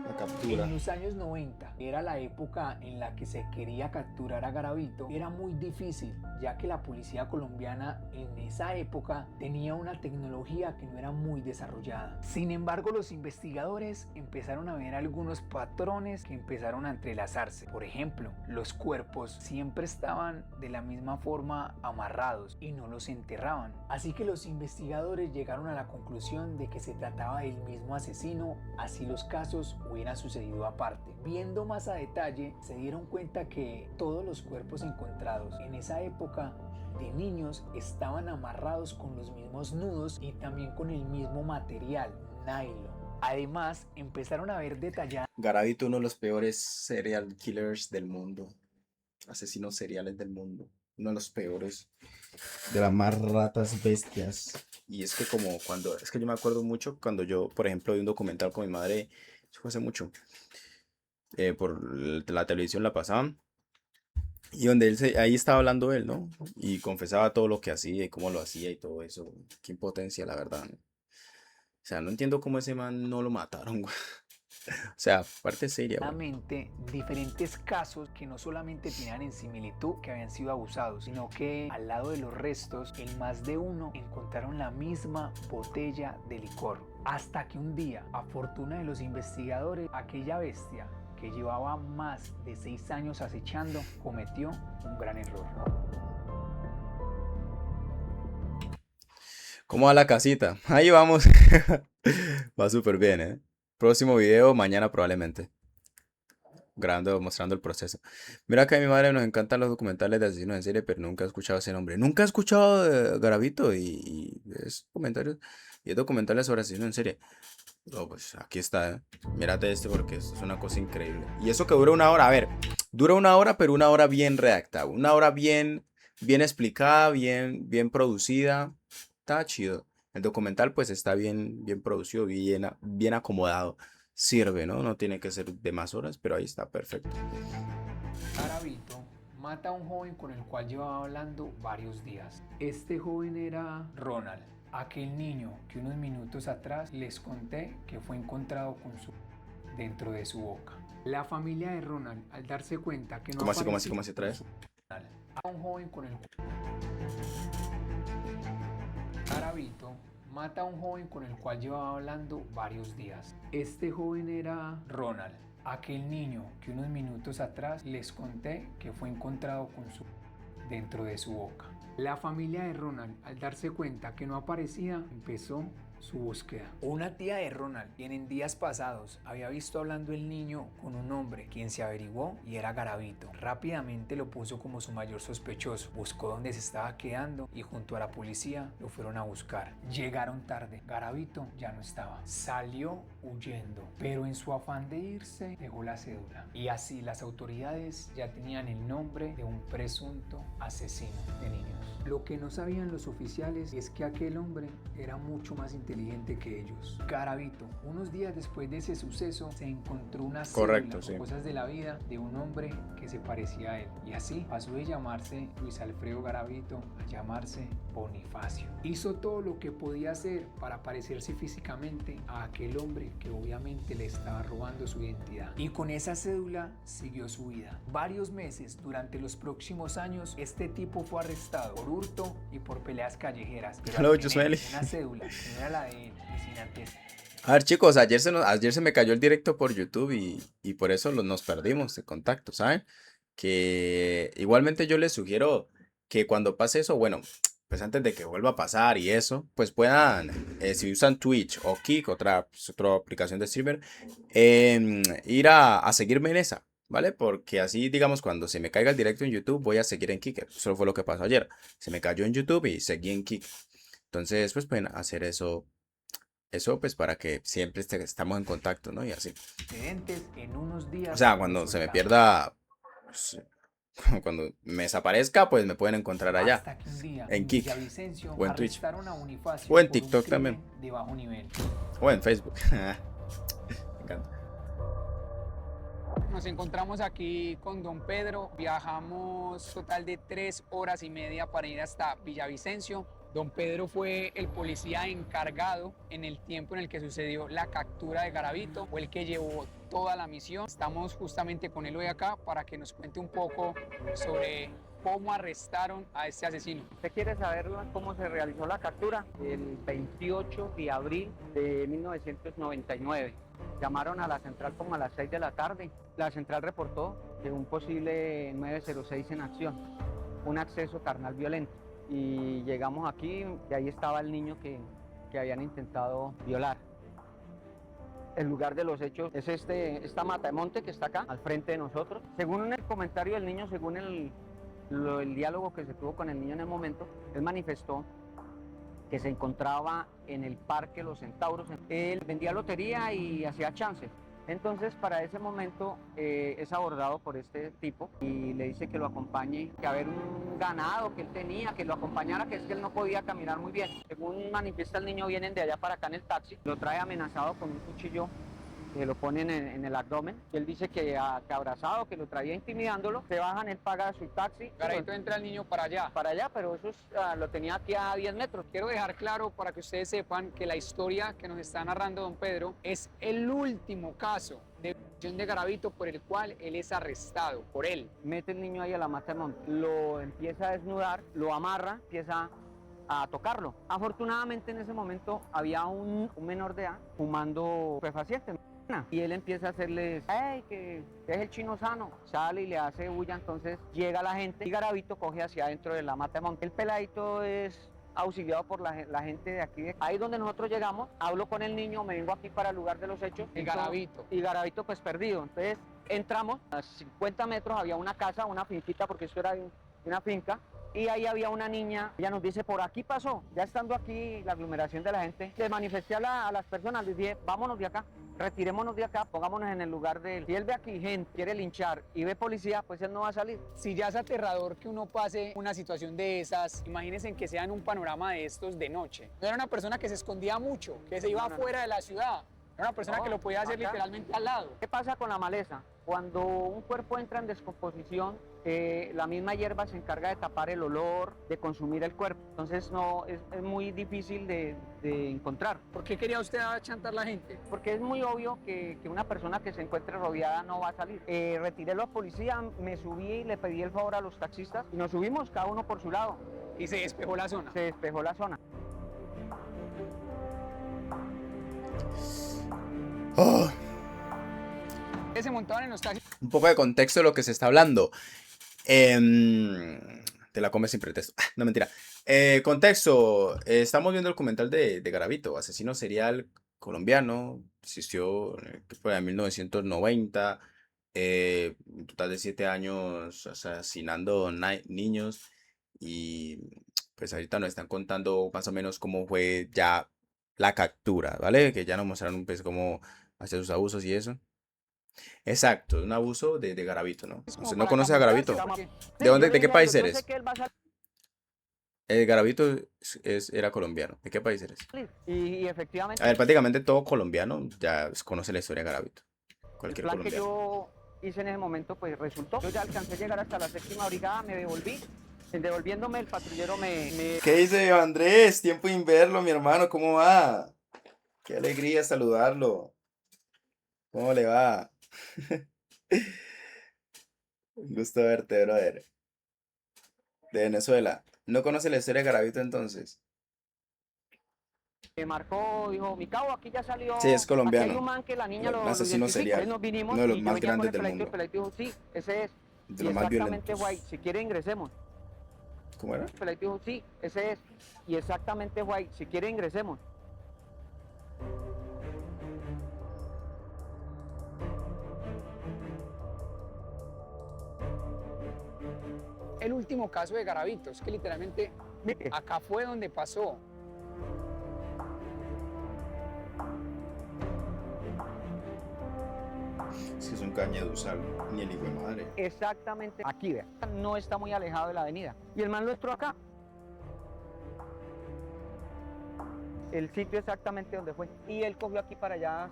La captura. En los años 90 era la época en la que se quería capturar a Garavito. Era muy difícil, ya que la policía colombiana en esa época tenía una tecnología que no era muy desarrollada. Sin embargo, los investigadores empezaron a ver algunos patrones que empezaron a entrelazarse. Por ejemplo, los cuerpos siempre estaban de la misma forma amarrados y no los enterraban. Así que los investigadores llegaron a la conclusión de que se trataba del mismo asesino, así los casos hubieran sucedido aparte. Viendo más a detalle, se dieron cuenta que todos los cuerpos encontrados en esa época de niños estaban amarrados con los mismos nudos y también con el mismo material, nylon. Además, empezaron a ver detalladas Garavito, uno de los peores serial killers del mundo. Asesinos seriales del mundo. Uno de los peores. De las más ratas bestias. Y es que es que yo me acuerdo mucho cuando yo, por ejemplo, vi un documental con mi madre, eso fue hace mucho, por la televisión la pasaban, y donde ahí estaba hablando él, ¿no? Y confesaba todo lo que hacía y cómo lo hacía y todo eso. Qué impotencia, la verdad, ¿no? O sea, no entiendo cómo ese man no lo mataron, güey. O sea, parte seria, güey. diferentes casos que no solamente tenían en similitud que habían sido abusados, sino que al lado de los restos, en más de uno encontraron la misma botella de licor. Hasta que un día, a fortuna de los investigadores, aquella bestia que llevaba más de 6 años acechando cometió un gran error. ¿Cómo va la casita? Ahí vamos. Va súper bien, ¿eh? Próximo video, mañana probablemente. Grabando, mostrando el proceso. Mira que a mi madre nos encantan los documentales de asesinos en serie, pero nunca he escuchado ese nombre. Nunca he escuchado de Garavito y es comentarios y es documentales sobre asesinos en serie. No, pues aquí está, ¿eh? Mírate este porque esto es una cosa increíble. Y eso que dura 1 hora, a ver, dura 1 hora, pero 1 hora bien redactada, 1 hora bien explicada, bien producida. Está chido. El documental pues está bien producido, bien acomodado. Sirve, ¿no? No tiene que ser de más horas, pero ahí está perfecto. Garavito mata a un joven con el cual llevaba hablando varios días. Este joven era Ronald, aquel niño que unos minutos atrás les conté que fue encontrado dentro de su boca. La familia de Ronald, al darse cuenta que no ¿Cómo así otra vez? A un joven con el Garavito mata a un joven con el cual llevaba hablando varios días. Este joven era Ronald, aquel niño que unos minutos atrás les conté que fue encontrado dentro de su boca. La familia de Ronald, al darse cuenta que no aparecía, empezó su búsqueda. Una tía de Ronald, quien en días pasados había visto hablando el niño con un hombre, quien se averiguó y era Garavito. Rápidamente lo puso como su mayor sospechoso, buscó dónde se estaba quedando y junto a la policía lo fueron a buscar. Llegaron tarde, Garavito ya no estaba, salió huyendo, pero en su afán de irse dejó la cédula. Y así las autoridades ya tenían el nombre de un presunto asesino de niños. Lo que no sabían los oficiales es que aquel hombre era mucho más inteligente que ellos. Garavito, unos días después de ese suceso, se encontró una cédula con cosas de la vida de un hombre que se parecía a él. Y así pasó de llamarse Luis Alfredo Garavito a llamarse Bonifacio. Hizo todo lo que podía hacer para parecerse físicamente a aquel hombre que obviamente le estaba robando su identidad. Y con esa cédula siguió su vida. Varios meses, durante los próximos años, este tipo fue arrestado por hurto y por peleas callejeras. Pero al tener una cédula que no era la de él y sin antecedentes A ver, chicos, ayer se me cayó el directo por YouTube y por eso nos perdimos de contacto, ¿saben? Que igualmente yo les sugiero que cuando pase eso, bueno, pues antes de que vuelva a pasar y eso, pues puedan, si usan Twitch o Kick, otra aplicación de streamer, ir a seguirme en esa, ¿vale? Porque así, digamos, cuando se me caiga el directo en YouTube, voy a seguir en Kick. Eso fue lo que pasó ayer. Se me cayó en YouTube y seguí en Kick. Entonces, pues pueden hacer eso pues para que siempre estamos en contacto, ¿no? Y así. Antecedentes, en unos O días sea, lo cuando se me soltaron. pierda, pues, cuando me desaparezca, pues me pueden encontrar allá, Hasta que un día en en Kick, Villavicencio o en Twitch, arrestaron a Bonifacio o en por un TikTok también, crimen de bajo nivel. o en Facebook. Me encanta. Nos encontramos aquí con don Pedro, viajamos total de 3 horas y media para ir hasta Villavicencio. Don Pedro fue el policía encargado en el tiempo en el que sucedió la captura de Garavito, fue el que llevó toda la misión. Estamos justamente con él hoy acá para que nos cuente un poco sobre cómo arrestaron a este asesino. ¿Usted quiere saber cómo se realizó la captura? El 28 de abril de 1999. Llamaron a la central como a las 6 de la tarde. La central reportó de un posible 906 en acción, un acceso carnal violento. Y llegamos aquí y ahí estaba el niño que habían intentado violar. El lugar de los hechos es esta mata de monte que está acá, al frente de nosotros. Según el comentario del niño, según el diálogo que se tuvo con el niño en el momento, él manifestó que se encontraba en el Parque Los Centauros. Él vendía lotería y hacía chances. Entonces, para ese momento es abordado por este tipo y le dice que lo acompañe, que a ver un ganado que él tenía, que lo acompañara, que es que él no podía caminar muy bien. Según manifiesta el niño, vienen de allá para acá en el taxi, lo trae amenazado con un cuchillo, que lo ponen en el abdomen. Él dice que abrazado, que lo traía intimidándolo. Se bajan, él paga su taxi. Garavito entra el niño para allá. Para allá, pero eso lo tenía aquí a 10 metros. Quiero dejar claro para que ustedes sepan que la historia que nos está narrando don Pedro es el último caso de violación de Garavito por el cual él es arrestado, por él. Mete el niño ahí a la mata de monte, lo empieza a desnudar, lo amarra, empieza a tocarlo. Afortunadamente en ese momento había un menor de edad fumando estupefacientes. Y él empieza a hacerles, ¡hey, que es el chino sano! Sale y le hace bulla, entonces llega la gente y Garavito coge hacia adentro de la mata de monte. El peladito es auxiliado por la gente de aquí. Ahí donde nosotros llegamos, hablo con el niño, me vengo aquí para el lugar de los hechos. Y Garavito. Y Garavito pues perdido. Entonces entramos, a 50 metros había una casa, una finquita, porque esto era una finca. Y ahí había una niña, ella nos dice, por aquí pasó. Ya estando aquí la aglomeración de la gente, le manifesté a las personas, les dije, vámonos de acá, retirémonos de acá, pongámonos en el lugar de él. Si él ve aquí gente, quiere linchar y ve policía, pues él no va a salir. Si ya es aterrador que uno pase una situación de esas, imagínense en que sea en un panorama de estos de noche. No era una persona que se escondía mucho, que se iba afuera de la ciudad. Era una persona que lo podía hacer literalmente al lado. ¿Qué pasa con la maleza? Cuando un cuerpo entra en descomposición, la misma hierba se encarga de tapar el olor, de consumir el cuerpo. Entonces no es muy difícil de encontrar. ¿Por qué quería usted achantar la gente? Porque es muy obvio que una persona que se encuentre rodeada no va a salir. Retiré a los policías, me subí y le pedí el favor a los taxistas y nos subimos cada uno por su lado. Y se despejó la zona. Se despejó la zona. Oh, Se montaban en los taxis. un poco de contexto de lo que se está hablando. Te la comes sin pretexto. No, mentira. Contexto. Estamos viendo el documental de Garavito, asesino serial colombiano. Existió que fue en 1990. Un total de 7 años asesinando niños. Y pues ahorita nos están contando más o menos cómo fue ya la captura, ¿vale? Que ya nos mostraron pues cómo hacer sus abusos y eso. Exacto, un abuso de Garavito, ¿no? ¿Usted no conoce a Garavito? ¿De dónde, de qué país eres? El Garavito era colombiano. ¿De qué país eres? Y efectivamente. A ver, prácticamente todo colombiano ya conoce la historia de Garavito. Cualquier el plan que colombiano. yo hice en ese momento, pues resultó. Yo ya alcancé a llegar hasta la 7ª brigada, me devolví. Devolviéndome, el patrullero me... ¿Qué dice Andrés? Tiempo sin verlo, mi hermano. ¿Cómo va? Qué alegría saludarlo. ¿Cómo le va? Un gusto verte, brother. De Venezuela. ¿No conoce la historia de Garavito entonces? Me marcó, dijo, mi cabo, aquí ya salió. Sí, es Aquí hay un colombiano. man que la niña Un lo asesino identifica. serial. Entonces nos vinimos Uno de los y yo más venía con grandes el del peladito, el mundo. peladito dijo, sí, ese es. De Y los más exactamente, violentos. White, si quiere ingresemos. ¿Cómo era? El peladito dijo, sí, ese es. Y exactamente, White, si quiere ingresemos. El último caso de Garavito, es que literalmente Mire, acá fue donde pasó. Es que es un cañeduzal. Ni el hijo de madre. exactamente aquí, vea. No está muy alejado de la avenida. Y el man lo entró acá. El sitio exactamente donde fue. Y él cogió aquí para allá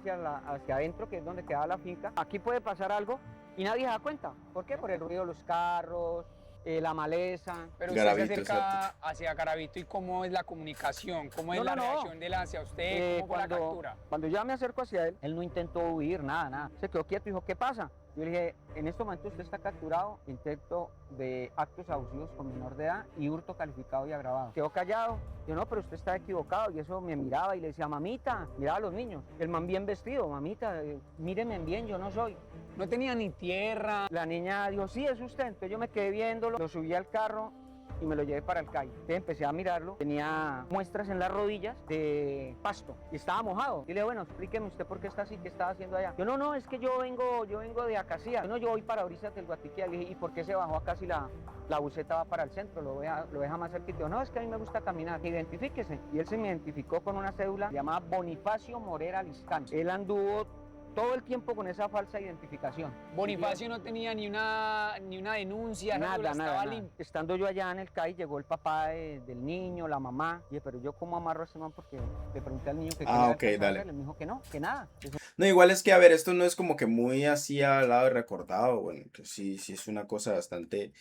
hacia adentro, que es donde quedaba la finca. Aquí puede pasar algo y nadie se da cuenta. ¿Por qué? Por el ruido de los carros, la maleza. Pero Garavito, usted se acerca hacia Garavito y cómo es la comunicación, cómo es No, la no, no. reacción de él hacia usted, cómo fue la captura. Cuando yo me acerco hacia él, él no intentó huir, nada. Se quedó quieto y dijo, ¿qué pasa? Yo le dije, en este momento usted está capturado, intento de actos abusivos con menor de edad y hurto calificado y agravado. Quedó callado. Yo, no, pero usted está equivocado. Y eso me miraba y le decía, mamita, miraba a los niños. El man bien vestido, mamita, míreme bien, yo no soy. No tenía ni tierra. La niña dijo, sí, es usted. Entonces yo me quedé viéndolo, lo subí al carro y me lo llevé para el CAI. Entonces empecé a mirarlo, tenía muestras en las rodillas de pasto y estaba mojado. Y le dije, bueno, explíqueme usted por qué está así, qué estaba haciendo allá. Yo, no, es que yo vengo de Acacía. No, yo voy para Orizas del Guatiquía. Le dije, ¿y por qué se bajó acá si la buseta va para el centro? Lo deja más cerquita. Yo, no, es que a mí me gusta caminar. Identifíquese. Y él se me identificó con una cédula llamada Bonifacio Morera Liscán. Él anduvo todo el tiempo con esa falsa identificación. Bonifacio no tenía ni una denuncia, estaba limpio. Estando yo allá en el CAI, llegó el papá del niño, la mamá. Dije, pero yo cómo amarro a ese man, porque le pregunté al niño que Ah, ok, qué dale. hacer. Le dijo que no, que nada. No, igual es que, a ver, esto no es como que muy así hablado y recordado. Bueno, que sí es una cosa bastante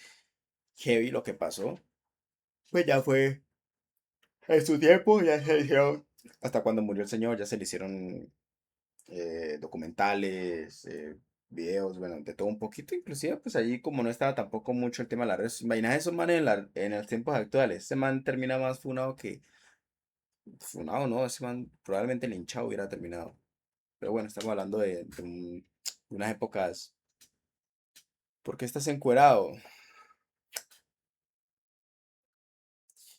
heavy lo que pasó. Pues ya fue en su tiempo, ya se hicieron. Hasta cuando murió el señor, ya se le hicieron documentales, videos, bueno, de todo un poquito. Inclusive, pues allí, como no estaba tampoco mucho el tema de las redes. Imagina esos manes en los tiempos actuales. Ese man termina más funado que. Funado, ¿no? Ese man probablemente linchado hubiera terminado. Pero bueno, estamos hablando de unas épocas. ¿Por qué estás encuerado?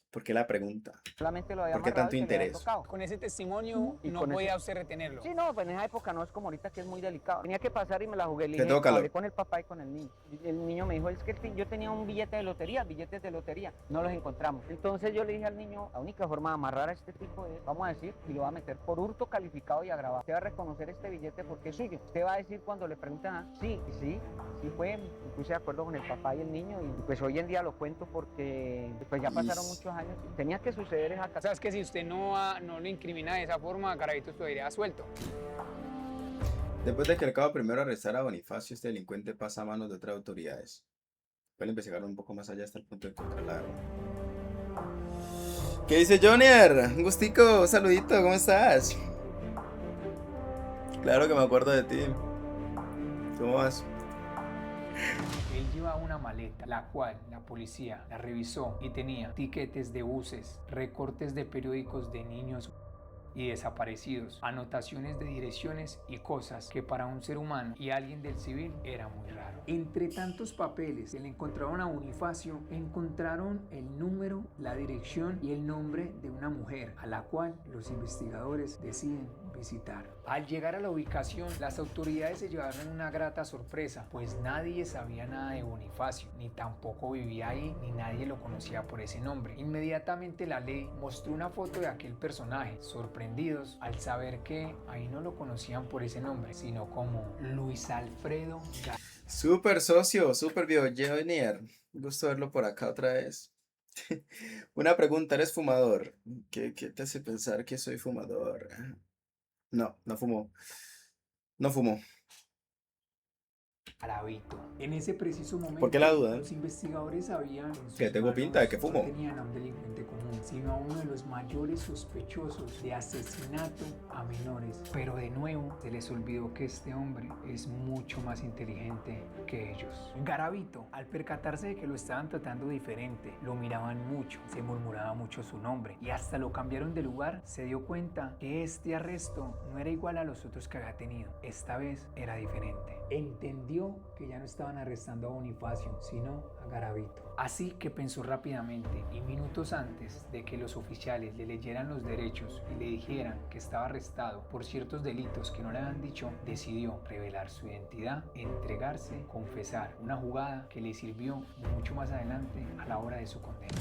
¿Por qué la pregunta? Solamente lo había ¿Por qué amarrado tanto y se le había interés? tocado. Con ese testimonio Y no con podía ese- usted retenerlo. Sí, no, pues en esa época no es como ahorita que es muy delicado. Tenía que pasar y me la jugué. Le Te dije, tengo calor. hablé con el papá y con el niño. Y el niño me dijo, es que yo tenía un billete de lotería, billetes de lotería. No los encontramos. Entonces yo le dije al niño, la única forma de amarrar a este tipo es, vamos a decir, y lo va a meter por hurto calificado y agravado. Usted va a reconocer este billete porque es suyo. Usted va a decir cuando le preguntan, sí fue. Me puse de acuerdo con el papá y el niño y pues hoy en día lo cuento porque pues ya pasaron muchos años. Tenía que suceder esa O sea, es que si usted no lo incrimina de esa forma, Garavito estuviera suelto. Después de que el cabo primero arrestara a Bonifacio, este delincuente pasa a manos de otras autoridades. Después le investigaron un poco más allá hasta el punto de encontrar la arma. ¿Qué dice Jonier? Un gustico, un saludito, ¿cómo estás? Claro que me acuerdo de ti. ¿Cómo vas? Él llevaba una maleta, la cual la policía la revisó y tenía tiquetes de buses, recortes de periódicos de niños y desaparecidos, anotaciones de direcciones y cosas que para un ser humano y alguien del civil era muy raro. Entre tantos papeles que le encontraron a Bonifacio, encontraron el número, la dirección y el nombre de una mujer a la cual los investigadores deciden visitar. Al llegar a la ubicación, las autoridades se llevaron una grata sorpresa, pues nadie sabía nada de Bonifacio, ni tampoco vivía ahí, ni nadie lo conocía por ese nombre. Inmediatamente la ley mostró una foto de aquel personaje, sorprendidos al saber que ahí no lo conocían por ese nombre, sino como Luis Alfredo Garavito. Súper socio, súper viejo Jonier. Un gusto verlo por acá otra vez. Una pregunta, ¿eres fumador? ¿Qué te hace pensar que soy fumador? No fumo. No fumo. Garavito. En ese preciso momento, ¿Por qué la duda? los investigadores sabían en sus Que tengo pinta de que manos fumo. no tenían a un delincuente común, sino a uno de los mayores sospechosos de asesinato a menores. Pero de nuevo, se les olvidó que este hombre es mucho más inteligente que ellos. Garavito, al percatarse de que lo estaban tratando diferente, lo miraban mucho, se murmuraba mucho su nombre y hasta lo cambiaron de lugar, se dio cuenta que este arresto no era igual a los otros que había tenido. Esta vez era diferente. Entendió que ya no estaban arrestando a Bonifacio, sino a Garavito. Así que pensó rápidamente y minutos antes de que los oficiales le leyeran los derechos y le dijeran que estaba arrestado por ciertos delitos que no le habían dicho, decidió revelar su identidad, entregarse, confesar, una jugada que le sirvió mucho más adelante a la hora de su condena.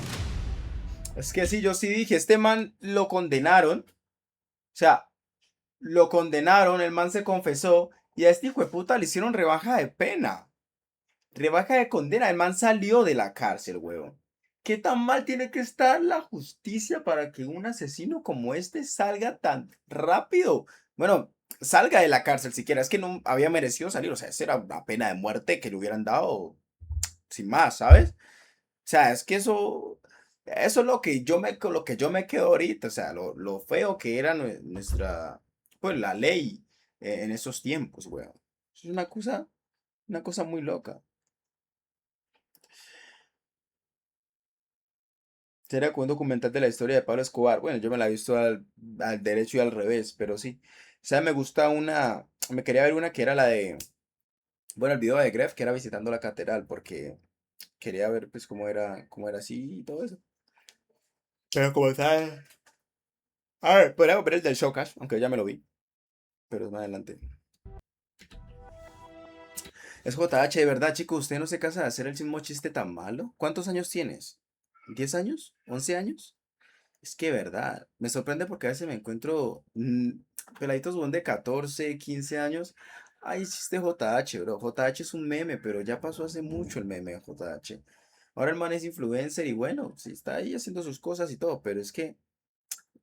Es que sí, yo sí dije, este man lo condenaron. O sea, lo condenaron, el man se confesó y a este hijo de puta le hicieron rebaja de pena. Rebaja de condena, el man salió de la cárcel, huevón. ¿Qué tan mal tiene que estar la justicia para que un asesino como este salga tan rápido? Bueno, salga de la cárcel siquiera, es que no había merecido salir, o sea, esa era una pena de muerte que le hubieran dado sin más, ¿sabes? O sea, es que eso es lo que yo me quedo ahorita, o sea, lo feo que era nuestra, pues la ley en esos tiempos, weón. Es una cosa muy loca. Sería como un documental de la historia de Pablo Escobar. Bueno, yo me la he visto al derecho y al revés, pero sí. O sea, me quería ver una que era la de, bueno, el video de Gref, que era visitando la catedral, porque quería ver pues cómo era así y todo eso. Pero como tal. A ver, podríamos ver el del Showcast, aunque ya me lo vi. Pero es más adelante. Es JH, de verdad, chicos, usted no se cansa de hacer el mismo chiste tan malo. ¿Cuántos años tienes? ¿10 años? ¿11 años? Es que, verdad, me sorprende porque a veces me encuentro peladitos weón, de 14, 15 años. Ay, chiste JH, bro. JH es un meme, pero ya pasó hace mucho el meme de JH. Ahora el man es influencer y bueno, sí está ahí haciendo sus cosas y todo, pero es que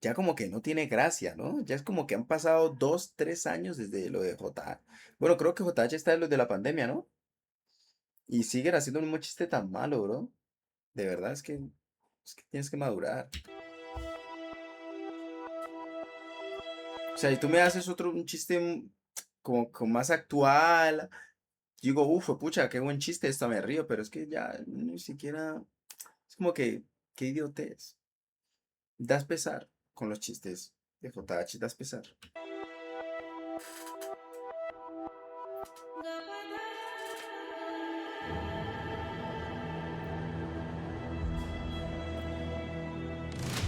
ya como que no tiene gracia, ¿no? Ya es como que han pasado 2, 3 años desde lo de JH. Bueno, creo que JH está de los de la pandemia, ¿no? Y siguen haciendo el mismo chiste tan malo, bro. De verdad, es que tienes que madurar. O sea, y tú me haces un chiste como más actual. Digo, uff, pucha, qué buen chiste, esta me río, pero es que ya ni siquiera. Es como que, qué idiotez. Das pesar con los chistes de JH, das pesar.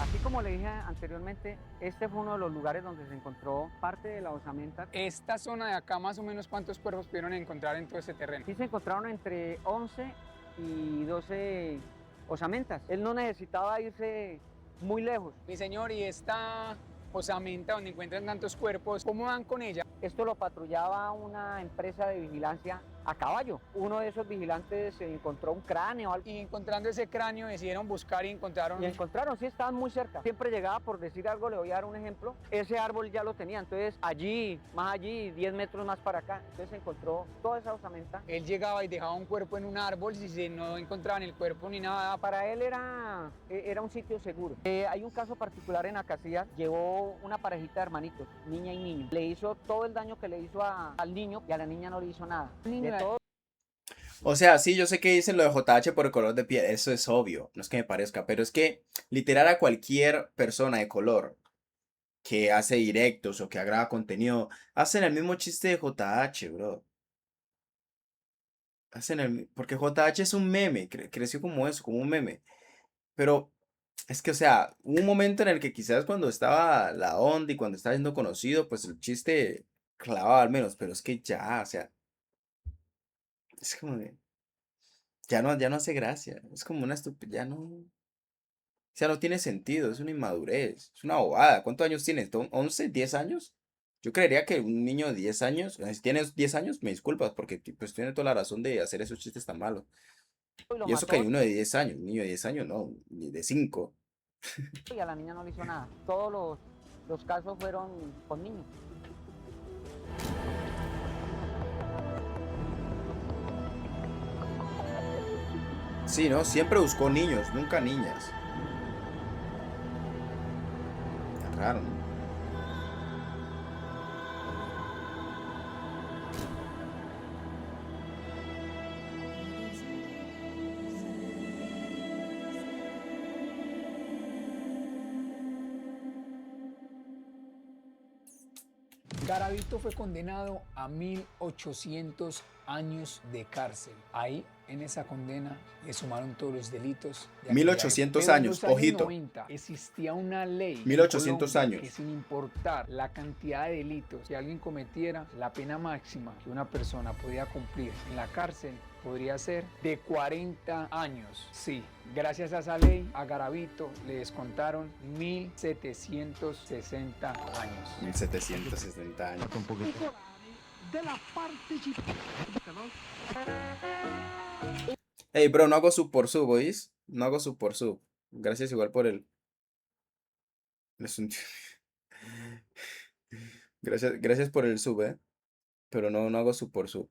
Así como le dije anteriormente, este fue uno de los lugares donde se encontró parte de la osamenta. Esta zona de acá, más o menos, ¿cuántos cuerpos pudieron encontrar en todo ese terreno? Sí se encontraron entre 11 y 12 osamentas. Él no necesitaba irse muy lejos. Mi señor, y esta osamenta donde encuentran tantos cuerpos, ¿cómo van con ella? Esto lo patrullaba una empresa de vigilancia a caballo. Uno de esos vigilantes encontró un cráneo. Y encontrando ese cráneo decidieron buscar y encontraron... Y encontraron, sí, estaban muy cerca. Siempre llegaba, por decir algo, le voy a dar un ejemplo, ese árbol ya lo tenía, entonces allí, más allí, 10 metros más para acá, entonces encontró toda esa osamenta. Él llegaba y dejaba un cuerpo en un árbol, si no encontraban el cuerpo ni nada. Para él era un sitio seguro. Hay un caso particular en Acacias, llevó una parejita de hermanitos, niña y niño. Le hizo todo el daño que le hizo al niño y a la niña no le hizo nada. O sea, sí, yo sé que dicen lo de JH por el color de piel, eso es obvio, no es que me parezca, pero es que literal a cualquier persona de color que hace directos o que agrega contenido, hacen el mismo chiste de JH, bro. Porque JH es un meme, creció como eso, como un meme. Pero es que, o sea, hubo un momento en el que quizás cuando estaba la onda y cuando estaba siendo conocido, pues el chiste clavaba al menos, pero es que ya, o sea, es como de, ya no hace gracia, es como una estupidez, ya no, o sea, no tiene sentido, es una inmadurez, es una bobada. ¿Cuántos años tienes? ¿11? ¿10 años? Yo creería que un niño de 10 años, si tienes 10 años, me disculpas, porque pues tiene toda la razón de hacer esos chistes tan malos. Y eso que hay uno de 10 años, un niño de 10 años, no, ni de 5. Y a la niña no le hizo nada. Todos los casos fueron con niños. Sí, ¿no? Siempre buscó niños, nunca niñas. Qué raro, ¿no? Garavito fue condenado a 1800 años de cárcel. Ahí, en esa condena, le sumaron todos los delitos. De 1800 Pero en años, los años ojito. 90 existía una ley. en 1800 Colombia años. Que sin importar la cantidad de delitos que alguien cometiera, la pena máxima que una persona podía cumplir en la cárcel podría ser de 40 años. Sí, gracias a esa ley, a Garavito le descontaron 1760 años. 1760 años. Un poquito. Hey, bro, no hago sub por sub, ¿oís? No hago sub por sub. Gracias igual por el... Gracias por el sub, ¿eh? Pero no hago sub por sub.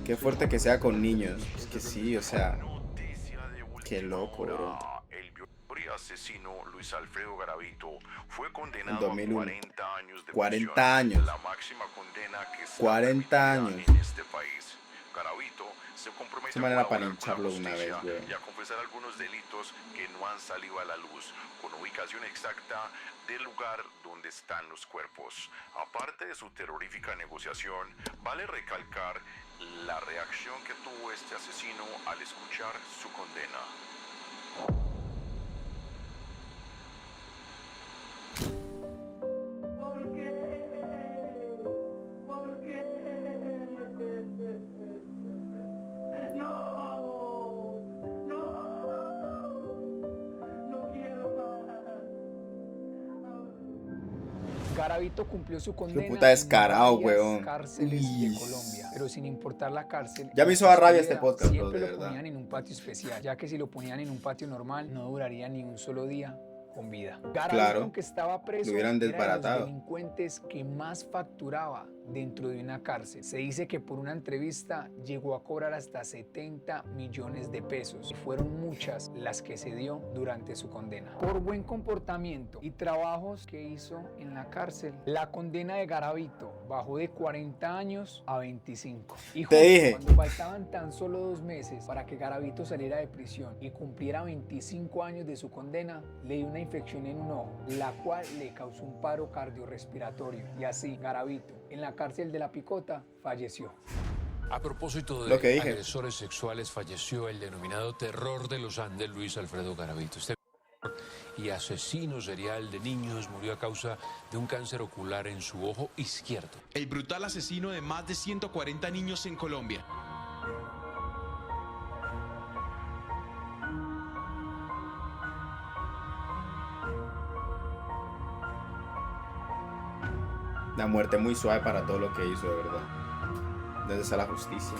Qué fuerte que sea con niños. Es que sí, o sea... Qué loco, bro. El asesino Luis Alfredo Garavito fue En condenado a 2001. 40 años de 40 prisión, años. la máxima condena que se 40 permitía años. en este país. Garavito se compromete Esa manera a para colaborar con la hincharlo una vez, justicia güey. y a confesar algunos delitos que no han salido a la luz, con ubicación exacta del lugar donde están los cuerpos. Aparte de su terrorífica negociación, vale recalcar la reacción que tuvo este asesino al escuchar su condena. Garavito cumplió su condena puta descarado, en varias weón. cárceles Uy. de Colombia, pero sin importar la cárcel. Ya me en hizo dar rabia custodia, este podcast, bro, siempre de lo verdad. ponían en un patio especial, ya que si lo ponían en un patio normal no duraría ni un solo día con vida. Garavito, Claro, aunque estaba preso, lo hubieran era de desbaratado. los delincuentes que más facturaba dentro de una cárcel. Se dice que por una entrevista llegó a cobrar hasta 70 millones de pesos y fueron muchas las que se dio durante su condena. Por buen comportamiento y trabajos que hizo en la cárcel, la condena de Garavito bajó de 40 años a 25. Y Te dije. cuando faltaban tan solo 2 meses para que Garavito saliera de prisión y cumpliera 25 años de su condena, le dio una infección en un ojo, la cual le causó un paro cardiorrespiratorio. Y así, Garavito, en la cárcel de La Picota, falleció. A propósito Lo que de dije. agresores sexuales, falleció el denominado terror de los Andes, Luis Alfredo Garavito. Este y asesino serial de niños murió a causa de un cáncer ocular en su ojo izquierdo. El brutal asesino de más de 140 niños en Colombia. La muerte muy suave para todo lo que hizo, de verdad. Desde la justicia.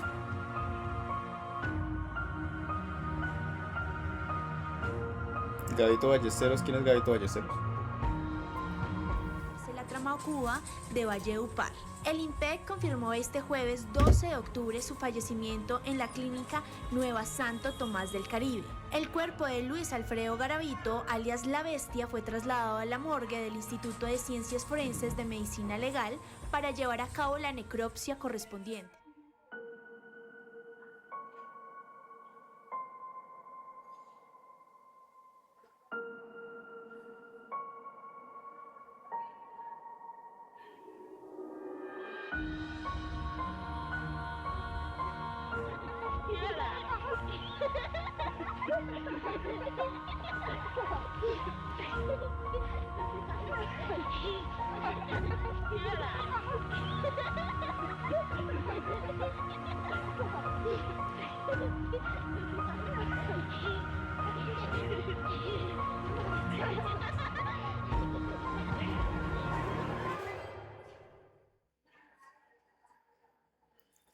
Gavito Ballesteros, ¿quién es Gavito Ballesteros? La trama Cuba de Valledupar. El INPEC confirmó este jueves 12 de octubre su fallecimiento en la clínica Nueva Santo Tomás del Caribe. El cuerpo de Luis Alfredo Garavito, alias La Bestia, fue trasladado a la morgue del Instituto de Ciencias Forenses de Medicina Legal para llevar a cabo la necropsia correspondiente.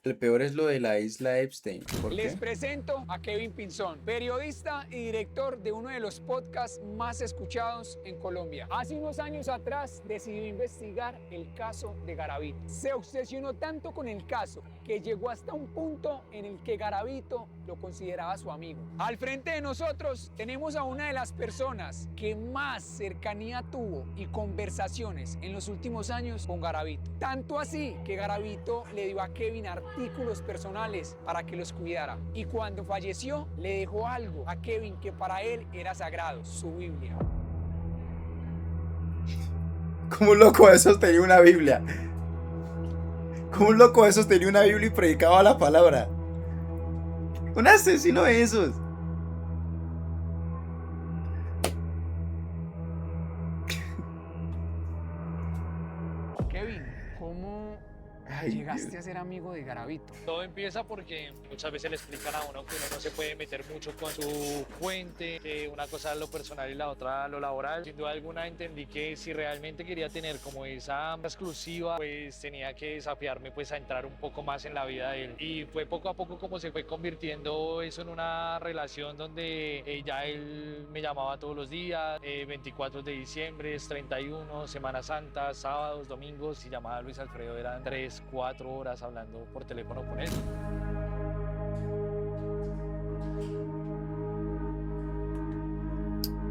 El peor es lo de la isla Epstein. ¿Por Les qué? presento a Kevin Pinzón, periodista y director de uno de los podcasts más escuchados en Colombia. Hace unos años atrás decidió investigar el caso de Garavito. Se obsesionó tanto con el caso que llegó hasta un punto en el que Garavito lo consideraba su amigo. Al frente de nosotros tenemos a una de las personas que más cercanía tuvo y conversaciones en los últimos años con Garavito. Tanto así que Garavito le dio a Kevin artículos personales para que los cuidara. Y cuando falleció, le dejó algo a Kevin que para él era sagrado, su Biblia. Como un loco de esos tenía una Biblia. Como un loco de esos tenía una Biblia y predicaba la palabra. Un asesino de esos. Kevin, ¿cómo llegaste a ser amigo de Garavito? Todo empieza porque muchas veces le explican a uno que uno no se puede meter mucho con su fuente, que una cosa es lo personal y la otra lo laboral. Sin duda alguna entendí que si realmente quería tener como esa exclusiva, pues tenía que desafiarme pues a entrar un poco más en la vida de él. Y fue poco a poco como se fue convirtiendo eso en una relación donde ya él me llamaba todos los días, 24 de diciembre, 31, Semana Santa, sábados, domingos. Si llamaba a Luis Alfredo eran 3, 4 horas hablando por teléfono con él.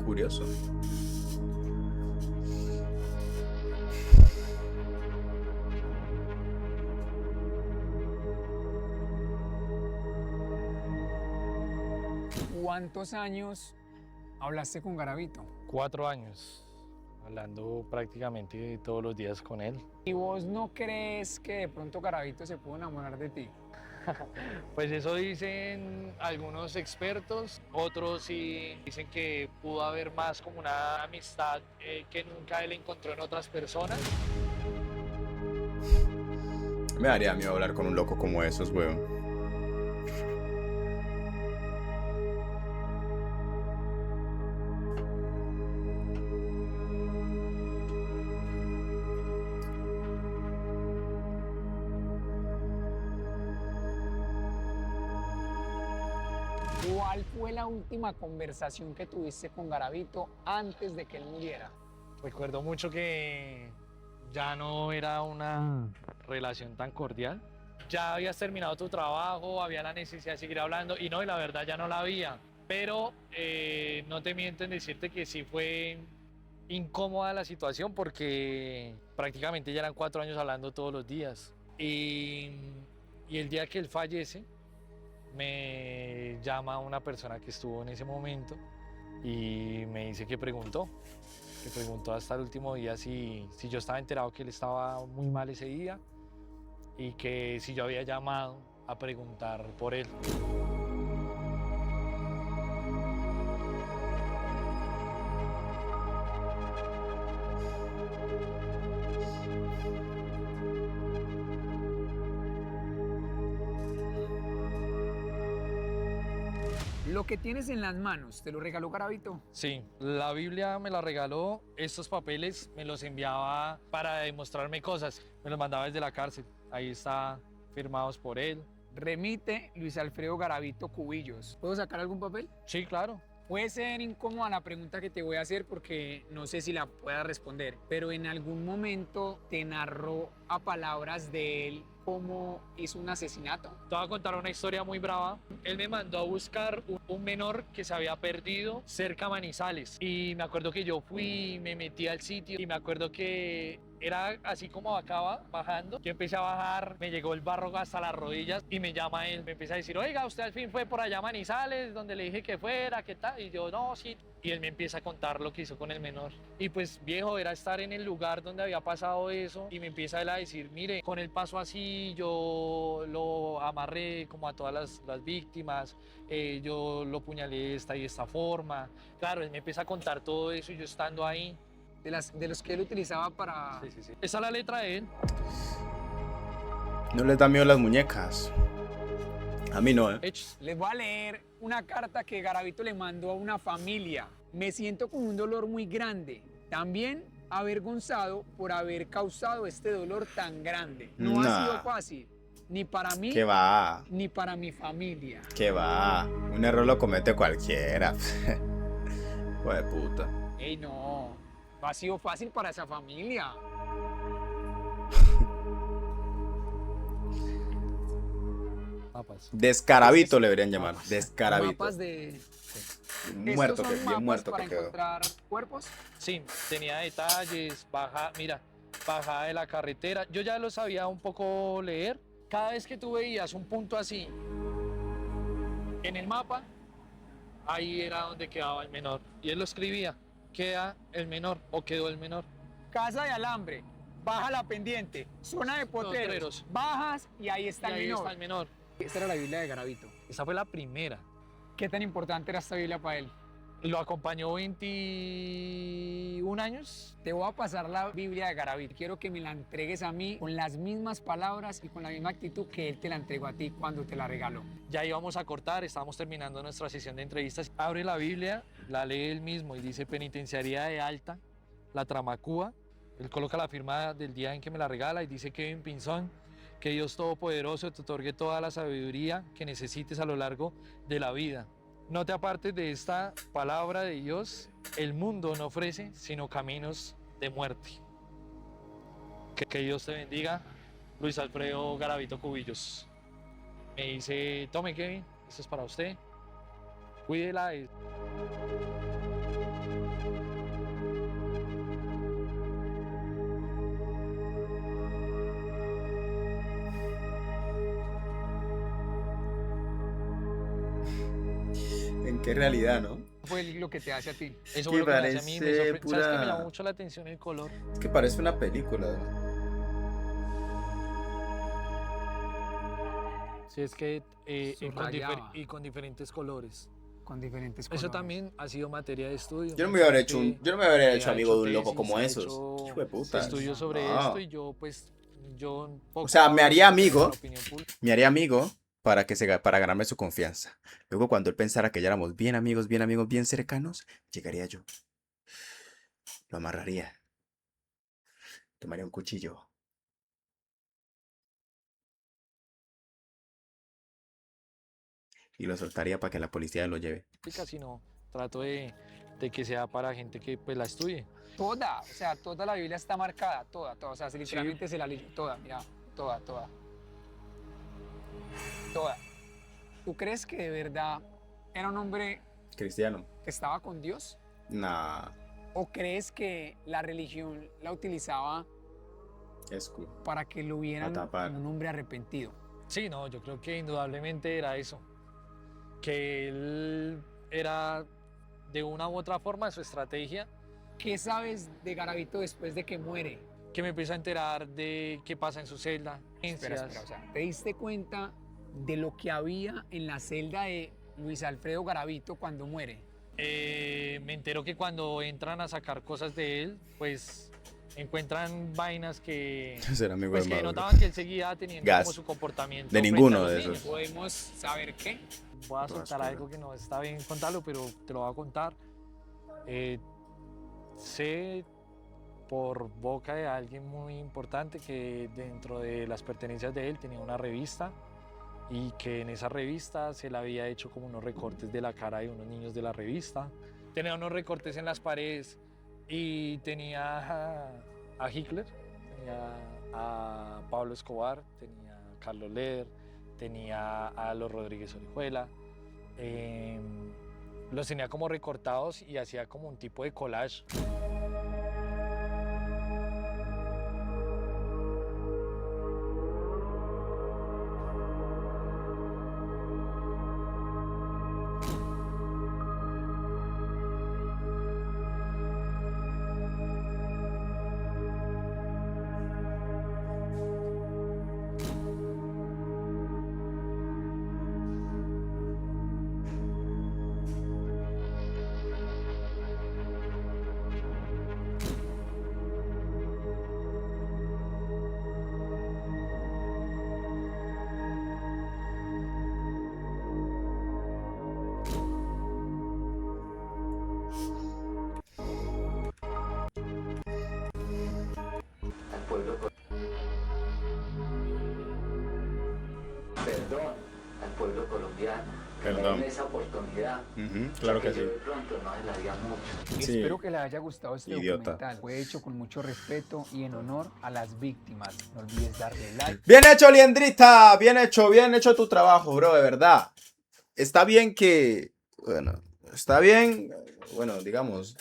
Curioso. ¿Cuántos años hablaste con Garavito? 4 años, hablando prácticamente todos los días con él. ¿Y vos no crees que de pronto Garavito se pudo enamorar de ti? Pues eso dicen algunos expertos, otros sí dicen que pudo haber más como una amistad que nunca él encontró en otras personas. Me daría miedo hablar con un loco como esos, weón. ¿Cuál fue la última conversación que tuviste con Garavito antes de que él muriera? Recuerdo mucho que ya no era una relación tan cordial. Ya habías terminado tu trabajo, había la necesidad de seguir hablando y no, y la verdad ya no la había. Pero no te miento en decirte que sí fue incómoda la situación porque prácticamente ya eran 4 años hablando todos los días. Y el día que él fallece, me llama una persona que estuvo en ese momento y me dice que preguntó hasta el último día si yo estaba enterado que él estaba muy mal ese día y que si yo había llamado a preguntar por él. Lo que tienes en las manos, ¿te lo regaló Garavito? Sí, la Biblia me la regaló, estos papeles me los enviaba para demostrarme cosas, me los mandaba desde la cárcel, ahí está firmados por él. Remite Luis Alfredo Garavito Cubillos. ¿Puedo sacar algún papel? Sí, claro. Puede ser incómoda la pregunta que te voy a hacer porque no sé si la puedas responder, pero en algún momento te narró a palabras de él cómo hizo un asesinato. Te voy a contar una historia muy brava. Él me mandó a buscar un menor que se había perdido cerca a Manizales y me acuerdo que yo fui, me metí al sitio y me acuerdo que era así como acaba bajando. Yo empecé a bajar, me llegó el barro hasta las rodillas y me llama él. Me empieza a decir, oiga, usted al fin fue por allá a Manizales, donde le dije que fuera, ¿qué tal? Y yo, no, sí. Y él me empieza a contar lo que hizo con el menor. Y pues, viejo, era estar en el lugar donde había pasado eso. Y me empieza él a decir, mire, con el paso así, yo lo amarré como a todas las víctimas. Yo lo puñalé de esta y esta forma. Claro, él me empieza a contar todo eso y yo estando ahí. De los que él utilizaba para... Sí. Esa es la letra de él. No les da miedo las muñecas. A mí no, ¿eh? Les voy a leer una carta que Garavito le mandó a una familia. Me siento con un dolor muy grande. También avergonzado por haber causado este dolor tan grande. No ha sido fácil. Ni para mí, ¿Qué va? ni para mi familia. ¿Qué va? Un error lo comete cualquiera. Hijo de puta. Ey, no. No ha sido fácil para esa familia. Mapas. Descarabito le deberían llamar. Descarabito. Mapas de... Muerto ¿Estos que, son bien mapas muerto para que quedó. encontrar cuerpos? Sí, tenía detalles, mira, bajada de la carretera. Yo ya lo sabía un poco leer. Cada vez que tú veías un punto así en el mapa, ahí era donde quedaba el menor. Y él lo escribía, queda el menor o quedó el menor. Casa de alambre, baja la pendiente, zona de potreros, Potreros. bajas y ahí está Y el ahí menor. está el menor. Esta era la Biblia de Garavito. Esa fue la primera. ¿Qué tan importante era esta Biblia para él? Lo acompañó 21 años. Te voy a pasar la Biblia de Garavito. Quiero que me la entregues a mí con las mismas palabras y con la misma actitud que él te la entregó a ti cuando te la regaló. Ya íbamos a cortar, estábamos terminando nuestra sesión de entrevistas. Abre la Biblia, la lee él mismo y dice Penitenciaría de Alta, La Tramacúa. Él coloca la firma del día en que me la regala y dice Kevin Pinzón, que Dios Todopoderoso te otorgue toda la sabiduría que necesites a lo largo de la vida. No te apartes de esta palabra de Dios. El mundo no ofrece sino caminos de muerte. Que Dios te bendiga. Luis Alfredo Garavito Cubillos. Me dice, tome Kevin, esto es para usted. Cuídela. ¿En qué realidad, no? Fue lo que te hace a ti. Eso Que fue lo que me hace a mí. parece ¿Sabes qué? Me pura- llamó mucho la atención el color. Es que parece una película. Sí, es que Subrayaba. con diferentes colores. Con diferentes Eso colores. también ha sido materia de estudio. Yo no me hubiera hecho Gente yo no me habría que hecho ha amigo de un tesis, loco como ha esos. hecho Hijo de puta. estudios sobre No. esto y yo un poco O sea, me haría hablo sobre amigo. la opinión pública. Me haría amigo para ganarme su confianza. Luego, cuando él pensara que ya éramos bien amigos, bien cercanos, llegaría yo. Lo amarraría. Tomaría un cuchillo. Y lo soltaría para que la policía lo lleve. Sino trato de que sea para gente que pues la estudie. Toda, o sea, toda la Biblia está marcada, toda, o sea, literalmente se la leyó, toda, mira, toda. ¿Tú crees que de verdad era un hombre Cristiano. que estaba con Dios? Nah. ¿O crees que la religión la utilizaba Es cool. para que lo vieran Pa' tapar. como un hombre arrepentido? Sí, no, yo creo que indudablemente era eso. Que él era de una u otra forma su estrategia. ¿Qué sabes de Garavito después de que muere? Que me empiezo a enterar de qué pasa en su celda. Espera, o sea, ¿te diste cuenta de lo que había en la celda de Luis Alfredo Garavito cuando muere? Me entero que cuando entran a sacar cosas de él, pues encuentran vainas que, Será amigo pues, de que Maduro. notaban que él seguía teniendo Gas. como su comportamiento. De frente a ninguno los de niños. esos. ¿Podemos saber qué? Voy a Todas soltar cosas. algo que no está bien contarlo, pero te lo voy a contar. Sé por boca de alguien muy importante que dentro de las pertenencias de él tenía una revista y que en esa revista se le había hecho como unos recortes de la cara de unos niños de la revista. Tenía unos recortes en las paredes y tenía a Hitler, tenía a Pablo Escobar, tenía a Carlos Leder, tenía a los Rodríguez Orihuela. Los tenía como recortados y hacía como un tipo de collage. perdón al pueblo colombiano. Perdón. En esa oportunidad. Claro que sí. Yo de pronto no se la haría mucho. Sí. Espero que les haya gustado este Idiota. documental. Fue hecho con mucho respeto y en honor a las víctimas. No olvides darle like. Bien hecho, Liendrita. Bien hecho tu trabajo, bro, de verdad. Está bien que, bueno, está bien, bueno, digamos,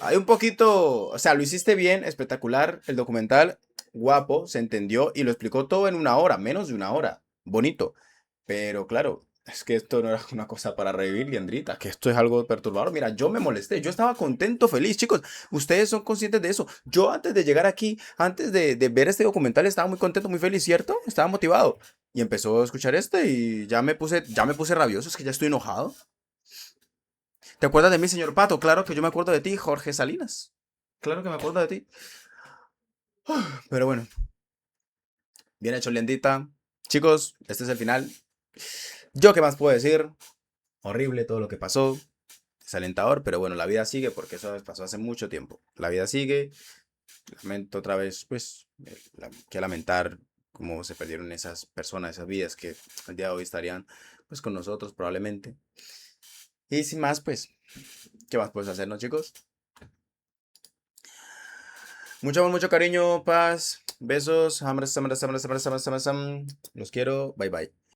hay un poquito, o sea, lo hiciste bien, espectacular, el documental, guapo, se entendió y lo explicó todo en una hora, menos de una hora, bonito. Pero claro, es que esto no era una cosa para revivir, Liendrita, que esto es algo perturbador. Mira, yo me molesté, yo estaba contento, feliz, chicos, ustedes son conscientes de eso. Yo antes de llegar aquí, antes de ver este documental, estaba muy contento, muy feliz, ¿cierto? Estaba motivado. Y empezó a escuchar este y ya me puse rabioso, es que ya estoy enojado. ¿Te acuerdas de mí, señor Pato? Claro que yo me acuerdo de ti, Jorge Salinas. Claro que me acuerdo de ti. Pero bueno. Bien hecho, Liendita. Chicos, este es el final. ¿Yo qué más puedo decir? Horrible todo lo que pasó. Desalentador, pero bueno, la vida sigue porque eso pasó hace mucho tiempo. La vida sigue. Lamento otra vez, pues, que lamentar cómo se perdieron esas personas, esas vidas que al día de hoy estarían, pues, con nosotros probablemente. Y sin más, pues, ¿qué más puedes hacer, no, chicos? Mucho amor, mucho cariño, paz, besos. Los quiero. Bye, bye.